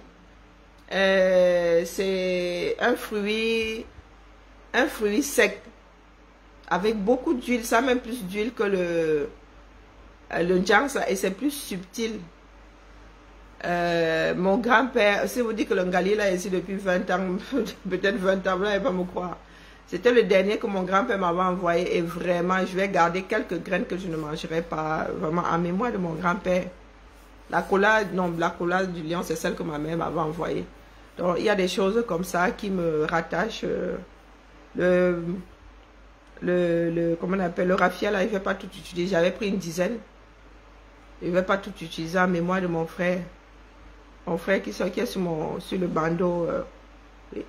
C'est un fruit sec avec beaucoup d'huile, ça a même plus d'huile que le Njangsa et c'est plus subtil. Mon grand-père, si vous dites que le Ngali là est ici depuis 20 ans, peut-être 20 ans, vous n'allez pas me croire. C'était le dernier que mon grand-père m'avait envoyé et vraiment, je vais garder quelques graines que je ne mangerai pas, vraiment en mémoire de mon grand-père. La cola du lion, c'est celle que ma mère m'avait envoyée. Donc, il y a des choses comme ça qui me rattachent. Comment on appelle, le raffia, là, il ne vais pas tout utiliser. J'avais pris une dizaine. Je ne vais pas tout utiliser en mémoire de mon frère. Mon frère qui est sur le bandeau. Oui.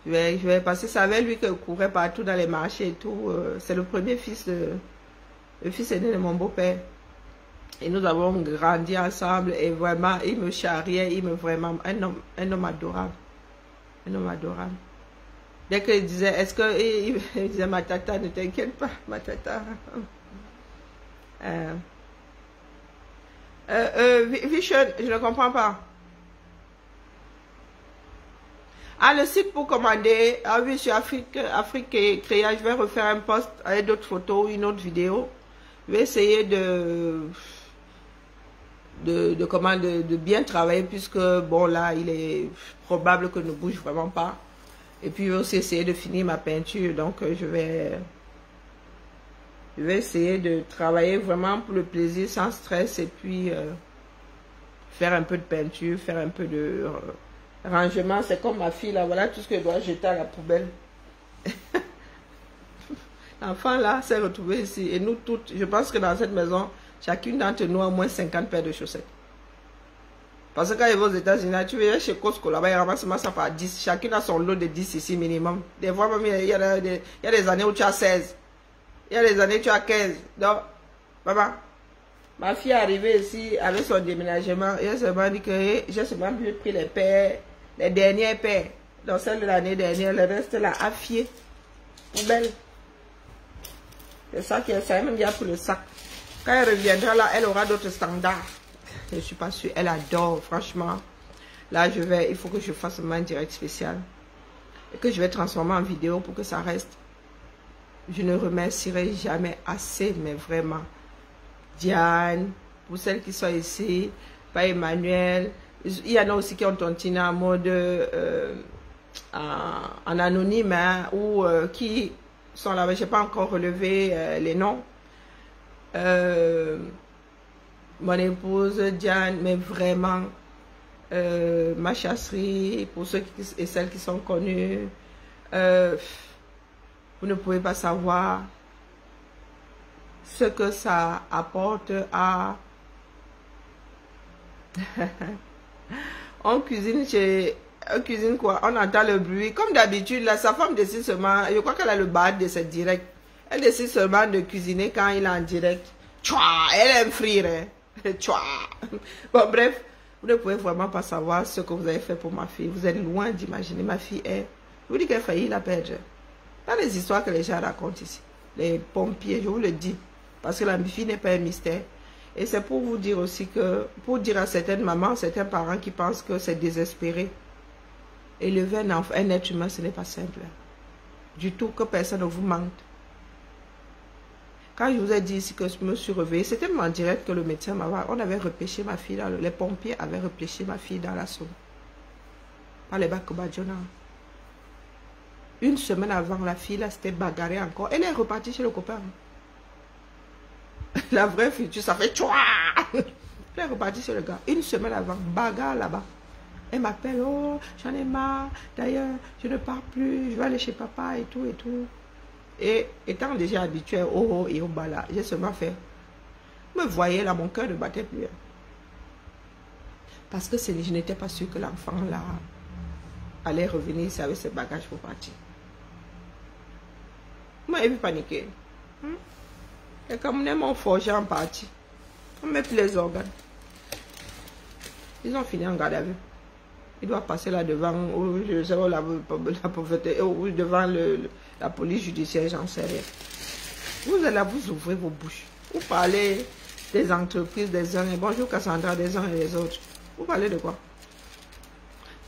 Je vais passer ça avec lui, qui courait partout dans les marchés et tout. C'est le premier fils le fils aîné de mon beau-père. Et nous avons grandi ensemble et vraiment, il me charriait, vraiment, un homme adorable. Un homme adorable. Dès qu'il disait, il disait, ma tata, ne t'inquiète pas, ma tata. Vision, je ne comprends pas. Ah, le site pour commander, ah oui, sur Afrique Créa, je vais refaire un post avec d'autres photos, une autre vidéo. Je vais essayer de bien travailler puisque bon là il est probable que je ne bouge vraiment pas et puis je vais aussi essayer de finir ma peinture, donc je vais essayer de travailler vraiment pour le plaisir sans stress et puis faire un peu de peinture, faire un peu de rangement. C'est comme ma fille là, voilà tout ce que je dois jeter à la poubelle. L'enfant là s'est retrouvé ici et nous toutes, je pense que dans cette maison Chacune d'entre nous a au moins 50 paires de chaussettes. Parce que quand il va aux États-Unis, tu vas chez Costco, là-bas, il ramasse ça par 10. Chacune a son lot de 10 ici minimum. Des fois, même, il y a des années où tu as 16. Il y a des années où tu as 15. Donc, maman, ma fille est arrivée ici avec son déménagement. Et elle m'a dit que j'ai seulement pris les paires, les dernières paires. Donc, celle de l'année dernière, le reste là, affié. Poubelle. C'est ça qui est ça. Elle même bien pour le sac. Quand elle reviendra là, elle aura d'autres standards. Je ne suis pas sûre. Elle adore, franchement. Là, il faut que je fasse un direct spécial. Et que je vais transformer en vidéo pour que ça reste. Je ne remercierai jamais assez, mais vraiment. Diane, pour celles qui sont ici, pas Emmanuel. Il y en a aussi qui ont tontine en mode en anonyme, hein, ou qui sont là. Je n'ai pas encore relevé les noms. Mon épouse Diane, mais vraiment ma chasserie, pour ceux et celles qui sont connues, vous ne pouvez pas savoir ce que ça apporte à... On cuisine quoi? On entend le bruit. Comme d'habitude, là, sa femme décide seulement, je crois qu'elle a le bad de cette direct. Elle décide seulement de cuisiner quand il est en direct. Tchouah, elle aime frire. Hein? Tchouah. Bon, bref, vous ne pouvez vraiment pas savoir ce que vous avez fait pour ma fille. Vous êtes loin d'imaginer. Ma fille est... Je vous dis qu'elle a failli la perdre. Dans les histoires que les gens racontent ici. Les pompiers, je vous le dis. Parce que la fille n'est pas un mystère. Et c'est pour vous dire aussi que... Pour dire à certaines mamans, certains parents qui pensent que c'est désespéré. Élever un être humain, ce n'est pas simple. Du tout, que personne ne vous mente. Quand je vous ai dit ici que je me suis réveillée, c'était même en direct que le médecin m'avait... On avait repêché ma fille, les pompiers avaient repêché ma fille dans la Saône. Par les Bakobadjona. Une semaine avant, la fille, là, s'était bagarrée encore. Elle est repartie chez le copain. La vraie future, ça fait tchouah. Elle est repartie chez le gars. Une semaine avant, bagarre là-bas. Elle m'appelle, oh, j'en ai marre. D'ailleurs, je ne pars plus. Je vais aller chez papa et tout et tout. Et étant déjà habitué au haut et au bas là, j'ai seulement fait. Vous me voyez là, mon cœur ne battait plus. Parce que je n'étais pas sûre que l'enfant là allait revenir ici avec ses bagages pour partir. Vous m'avez vu paniquer. Et comme on m'ont forgé en partie, on met plus les organes. Ils ont fini en garde à vue. Il doit passer là devant, ou je sais pas, la pauvreté, ou devant la police judiciaire, j'en sais rien. Vous allez là, vous ouvrez vos bouches. Vous parlez des entreprises des uns, et bonjour Cassandra, des uns et des autres. Vous parlez de quoi?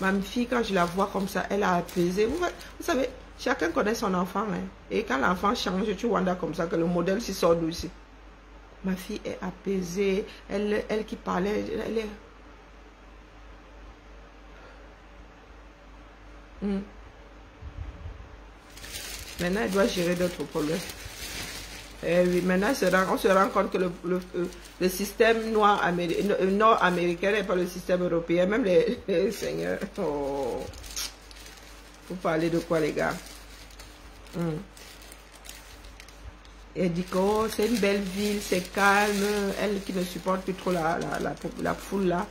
Ma fille, quand je la vois comme ça, elle a apaisé. Vous savez, chacun connaît son enfant. Hein. Et quand l'enfant change, tu vois comme ça, que le modèle s'y sort d'ici. Ma fille est apaisée. Elle qui parlait, elle est... Maintenant, elle doit gérer d'autres problèmes. Et oui, maintenant, on se rend compte que le système nord-américain n'est pas le système européen. Même les seigneurs. Oh. Vous parlez de quoi, les gars? Elle dit que oh, c'est une belle ville, c'est calme. Elle qui ne supporte plus trop la foule là.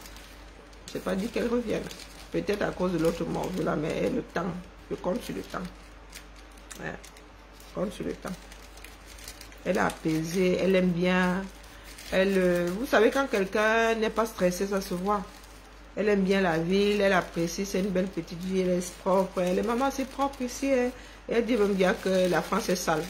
Je n'ai pas dit qu'elle revienne. Peut-être à cause de l'autre mort là, mais le temps. Je compte sur le temps. Ouais. Je compte sur le temps. Elle est apaisée, elle aime bien. Vous savez, quand quelqu'un n'est pas stressé, ça se voit. Elle aime bien la ville, elle apprécie, c'est une belle petite ville, elle est propre. Elle est maman, c'est propre ici. Hein. Et elle dit même bien que la France est sale.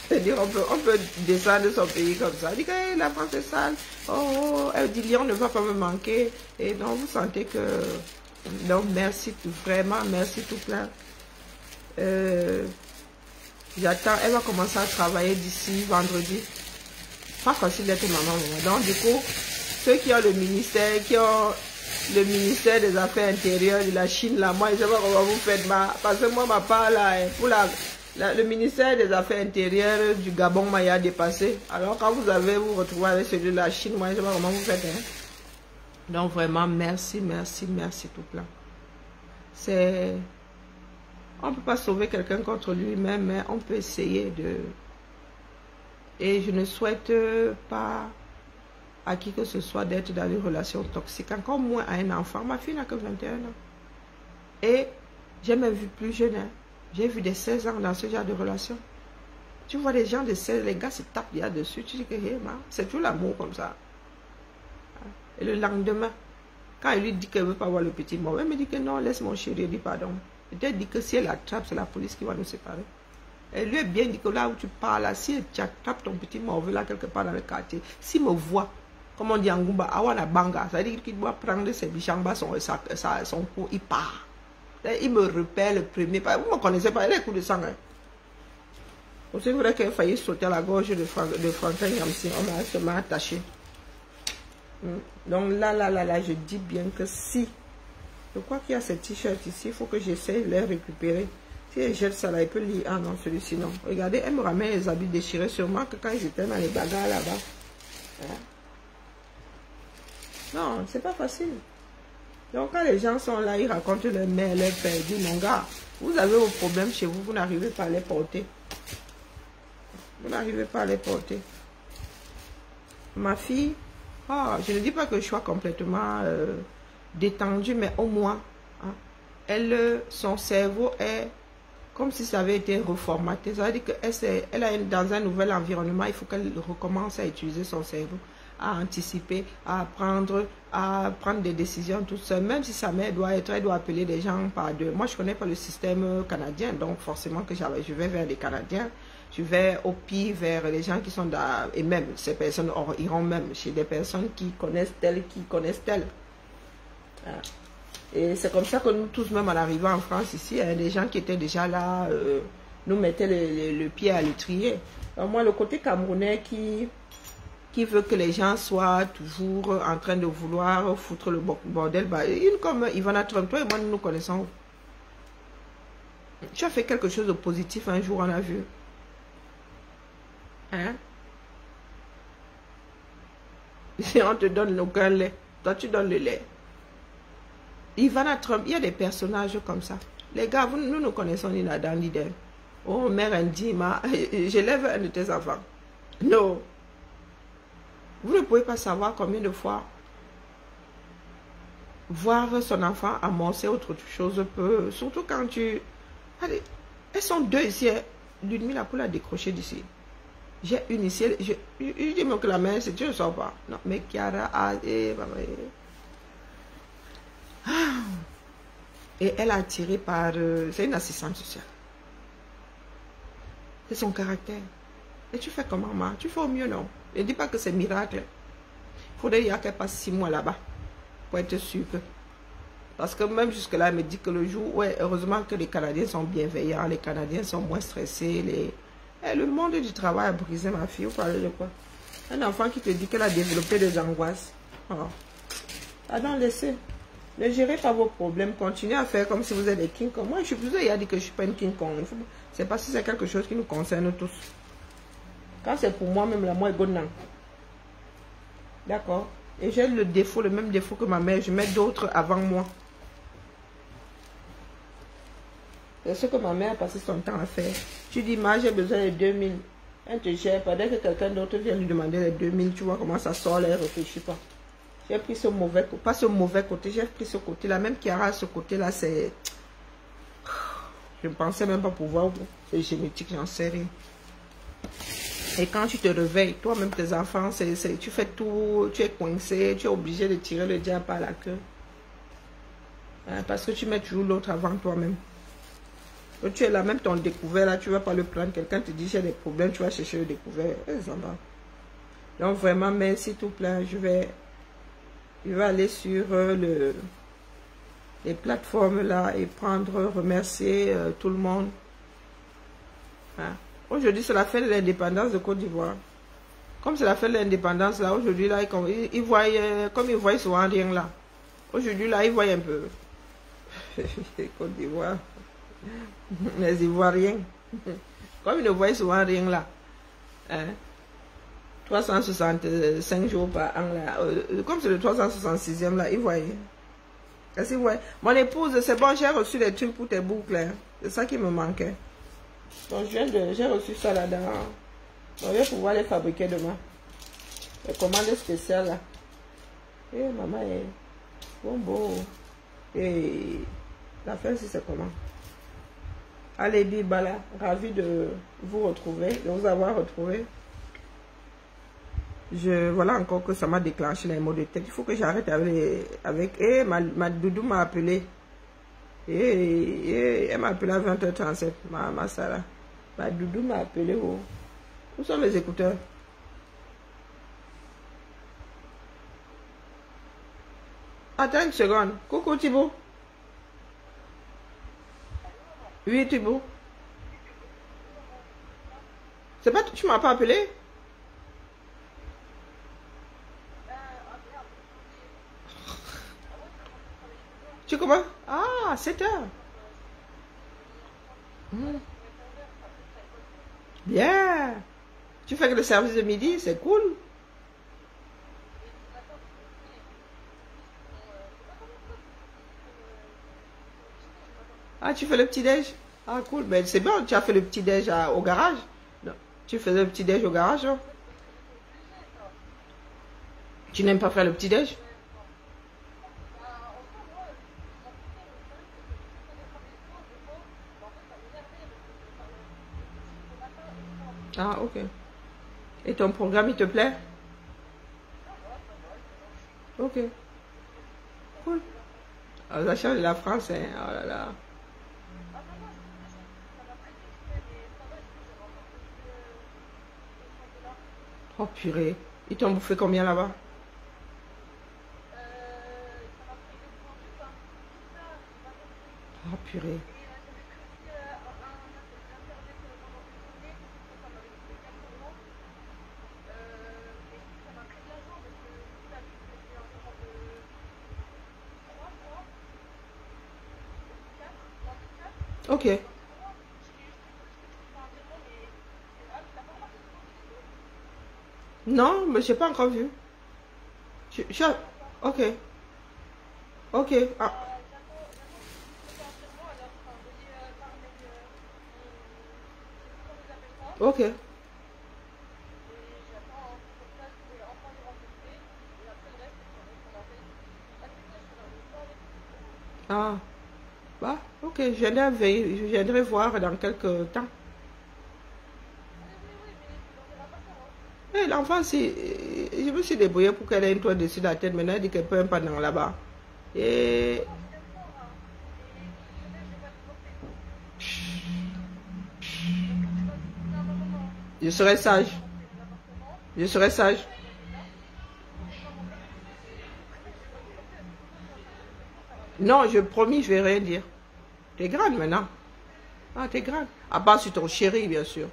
C'est-à-dire, on peut descendre de son pays comme ça. Elle dit que hey, la France est sale. Oh, elle dit Lyon ne va pas me manquer. Et donc, vous sentez que... Donc, merci, vraiment, merci tout plein. J'attends, elle va commencer à travailler d'ici vendredi. Pas facile d'être maman. Donc, du coup, ceux qui ont le ministère, des Affaires intérieures de la Chine, là, moi, je sais pas comment vous faites, parce que moi, ma part, là, pour le ministère des Affaires intérieures du Gabon m'a dépassé. Alors, quand vous vous retrouvez avec celui de la Chine, moi, je sais pas comment vous faites, hein. Donc, vraiment, merci, merci, merci tout plein. C'est... On ne peut pas sauver quelqu'un contre lui-même, mais on peut essayer de... Et je ne souhaite pas à qui que ce soit d'être dans une relation toxique, encore moins à un enfant. Ma fille n'a que 21 ans. Et j'ai même vu plus jeune. Hein. J'ai vu des 16 ans dans ce genre de relation. Tu vois des gens de 16, les gars se tapent là-dessus. Tu dis que hey, c'est tout l'amour comme ça. Et le lendemain, quand elle lui dit qu'elle ne veut pas voir le petit mort, elle me dit que non, laisse mon chéri, elle dit pardon. Elle dit que si elle attrape, c'est la police qui va nous séparer. Elle lui a bien dit que là où tu parles, là, si tu attrapes ton petit morveux là quelque part dans le quartier, s'il me voit, comme on dit en Goumba, Awana Banga, ça veut dire qu'il doit prendre ses bichambas, son pot, il part. Il me repère le premier. Vous ne me connaissez pas, elle est coup de sang. Hein. C'est vrai qu'elle a failli sauter à la gorge de Franklin Yamsi. On m'a attaché. Donc là, je dis bien que si je crois qu'il y a ces t-shirts ici, il faut que j'essaie de les récupérer. Si elle jette ça là, il peut lire. Ah non, celui-ci non. Regardez, elle me ramène les habits déchirés, sûrement que quand ils étaient dans les bagarres là-bas. Hein? Non, c'est pas facile. Donc quand les gens sont là, ils racontent leur mère, leur père, ils disent, mon gars, vous avez vos problèmes chez vous, vous n'arrivez pas à les porter. Vous n'arrivez pas à les porter. Ma fille, oh, je ne dis pas que je sois complètement détendue, mais au moins, hein, son cerveau est comme si ça avait été reformaté. Ça veut dire qu'elle est dans un nouvel environnement, il faut qu'elle recommence à utiliser son cerveau, à anticiper, à prendre des décisions toute seule. Même si sa mère elle doit appeler des gens par deux. Moi, je ne connais pas le système canadien, donc forcément que je vais vers les Canadiens. Je vais au pire vers les gens qui sont dans... Et même, ces personnes iront même chez des personnes qui connaissent telles, Voilà. Et c'est comme ça que nous tous, même en arrivant en France ici, hein, les gens qui étaient déjà là nous mettaient le pied à l'étrier. Moi, le côté camerounais qui veut que les gens soient toujours en train de vouloir foutre le bordel, bah, comme Ivana Trump, toi et moi, nous nous connaissons. Tu as fait quelque chose de positif un jour, on a vu. Hein? Et on te donne aucun lait. Toi, tu donnes le lait. Ivana Trump, il y a des personnages comme ça. Les gars, nous nous connaissons ni là-dedans, ni d'elle. Oh, mère Indima, j'élève un de tes enfants. Non. Vous ne pouvez pas savoir combien de fois voir son enfant amorcer autre chose peut. Surtout quand tu... Allez, elles sont deux ici. L'une mis la poule à décrocher d'ici. J'ai une ici. Je dis que la mère, c'est tu ne sors pas. Non, mais Chiara a... Et elle a attiré par... c'est une assistante sociale. C'est son caractère. Et tu fais comment, ma? Tu fais au mieux, non? Ne dis pas que c'est miracle. Il faudrait qu'elle passe 6 mois là-bas pour être sûre que... Parce que même jusque-là, elle me dit que le jour... Ouais, heureusement que les Canadiens sont bienveillants. Les Canadiens sont moins stressés. Le monde du travail a brisé ma fille. Vous parlez de quoi? Un enfant qui te dit qu'elle a développé des angoisses. Oh. Ah non, laissez. Ne gérez pas vos problèmes. Continuez à faire comme si vous êtes des King Kong. Moi, je suis plus il a dit que je ne suis pas une King Kong. C'est parce que c'est quelque chose qui nous concerne tous. Quand c'est pour moi-même, là, moi, je suis d'accord. Et j'ai le défaut, le même défaut que ma mère. Je mets d'autres avant moi. C'est ce que ma mère a passé son temps à faire. Tu dis, ma, j'ai besoin de 2000. Elle te gère pas. Dès que quelqu'un d'autre vient lui demander les 2000, tu vois comment ça sort, elle ne réfléchit pas. J'ai pris ce mauvais côté, pas ce mauvais côté, j'ai pris ce côté-là. Même Chiara, ce côté-là, c'est... Je ne pensais même pas pouvoir. C'est génétique, j'en sais rien. Et quand tu te réveilles, toi-même, tes enfants, tu fais tout, tu es coincé, tu es obligé de tirer le diable par la queue. Hein, parce que tu mets toujours l'autre avant toi-même. Tu es là, même ton découvert, là, tu ne vas pas le prendre. Quelqu'un te dit, j'ai des problèmes, tu vas chercher le découvert. Donc, vraiment, mais s'il te plaît, je vais aller sur les plateformes là et remercier tout le monde. Hein? Aujourd'hui, c'est la fête de l'indépendance de Côte d'Ivoire. Comme c'est la fête de l'indépendance là, aujourd'hui, là, ils voient, comme ils voient souvent rien là. Aujourd'hui, là, ils voient un peu. Côte d'Ivoire. Les Ivoiriens. Comme ils ne voient souvent rien là. Hein? 365 jours par an là. Comme c'est le 366e là, ils voient. Est-ce qu'ils voient? Mon épouse, c'est bon, j'ai reçu des trucs pour tes boucles. Hein? C'est ça qui me manquait. Donc j'ai reçu ça là-dedans. Donc je vais pouvoir les fabriquer demain. Les commandes spéciales là. Eh, maman est bon. Et la fin, si c'est comment? Allez, Bibala, ravi de vous retrouver, de vous avoir retrouvé. Voilà encore que ça m'a déclenché les maux de tête. Il faut que j'arrête avec ma doudou m'a appelé. Elle m'a appelé à 20h37. Ma Sarah. Ma doudou m'a appelé. Oh. Où sont mes écouteurs? Attends une seconde. Coucou Thibaut. Oui Thibaut. C'est pas tu m'as pas appelé? Tu comment? Ah, 7 heures. Bien. Tu fais que le service de midi, c'est cool. Ah, tu fais le petit-déj? Ah, cool. Mais c'est bien, tu as fait le petit-déj au garage? Non. Tu faisais le petit-déj au garage, non? Tu n'aimes pas faire le petit-déj? Ah, ok. Et ton programme, il te plaît? Ok. Cool. Ah, ça change de la France, hein. Oh là là. Oh purée. Ils t'ont bouffé combien là-bas? Oh purée. Ok. Non, mais j'ai pas encore vu. Ok. Ok. Ah. Ok. Ah. Bah, ok. Je viendrai voir dans quelques temps. Eh, l'enfant, je me suis débrouillée pour qu'elle ait une toile dessus la tête. Maintenant, elle dit qu'elle peut même pas dans là-bas. Et je serai sage. Je serai sage. Non, je promis, je vais rien dire. T'es grande maintenant. Ah, t'es grande. À part sur ton chéri, bien sûr.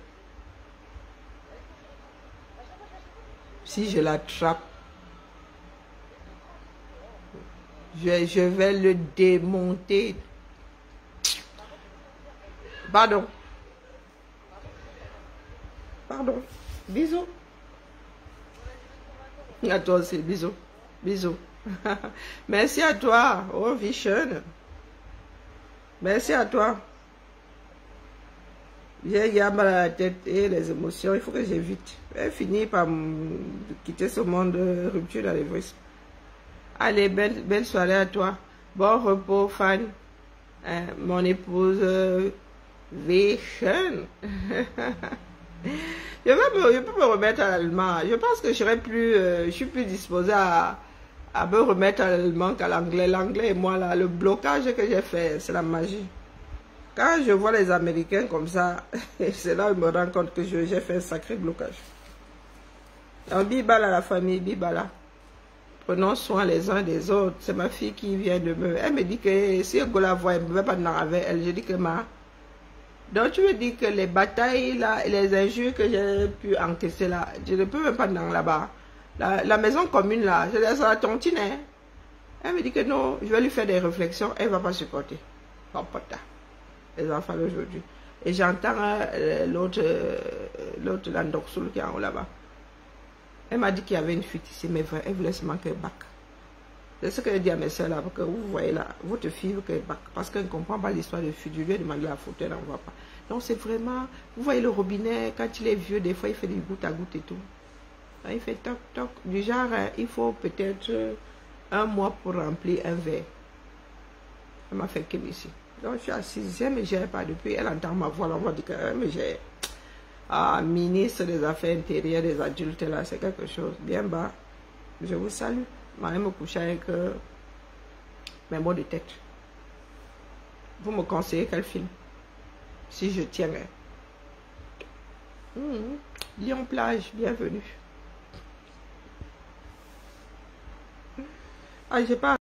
Si je l'attrape, je vais le démonter. Pardon. Pardon. Bisous. À toi aussi. Bisous. Bisous. Merci à toi. Oh, Vision. Merci à toi. J'ai mal à la tête et les émotions. Il faut que j'évite. Elle finit par quitter ce monde de rupture dans les voices. Allez, belle soirée à toi. Bon repos, Fan. Mon épouse Vision. Je peux me remettre à l'allemand. Je pense que je suis plus disposée à me remettre à l'allemand qu'à l'anglais. L'anglais et moi, là, le blocage que j'ai fait, c'est la magie. Quand je vois les Américains comme ça, c'est là où je me rends compte que j'ai fait un sacré blocage. Donc, Bibala, la famille, Bibala. Prenons soin les uns des autres. C'est ma fille qui vient de me... Elle me dit que si elle la voit, elle ne veut pas venir avec elle. Je dis que donc tu me dis que les batailles, là, les injures que j'ai pu encaisser là, je ne peux même pas venir là-bas. La maison commune là, c'est la tontine. Hein? Elle me dit que non, je vais lui faire des réflexions, elle ne va pas supporter. Oh putain. Les enfants aujourd'hui. Et j'entends l'autre Landoxoul qui est en haut là-bas. Elle m'a dit qu'il y avait une fuite ici, mais vrai, elle voulait se manquer bac. C'est ce que je dis à mes soeurs là, parce que vous voyez là, votre fille veut qu'elle bac, parce qu'elle ne comprend pas l'histoire de fuite. Je lui ai demandé la photo, elle n'en voit pas. Donc c'est vraiment, vous voyez le robinet, quand il est vieux, des fois il fait du goutte à goutte et tout. Il fait toc toc. Du genre, il faut peut-être 1 mois pour remplir un verre. Elle m'a fait que ici. Donc je suis assise, elle ne me gère pas depuis. Elle entend ma voix, on va dire qu'elle me gère. Ah, ministre des Affaires intérieures des adultes, là, c'est quelque chose. Bien bas. Je vous salue. Je vais me coucher avec mes mots de tête. Vous me conseillez quel film? Si je tiens. Lyon plage, bienvenue. Ah, j'ai pas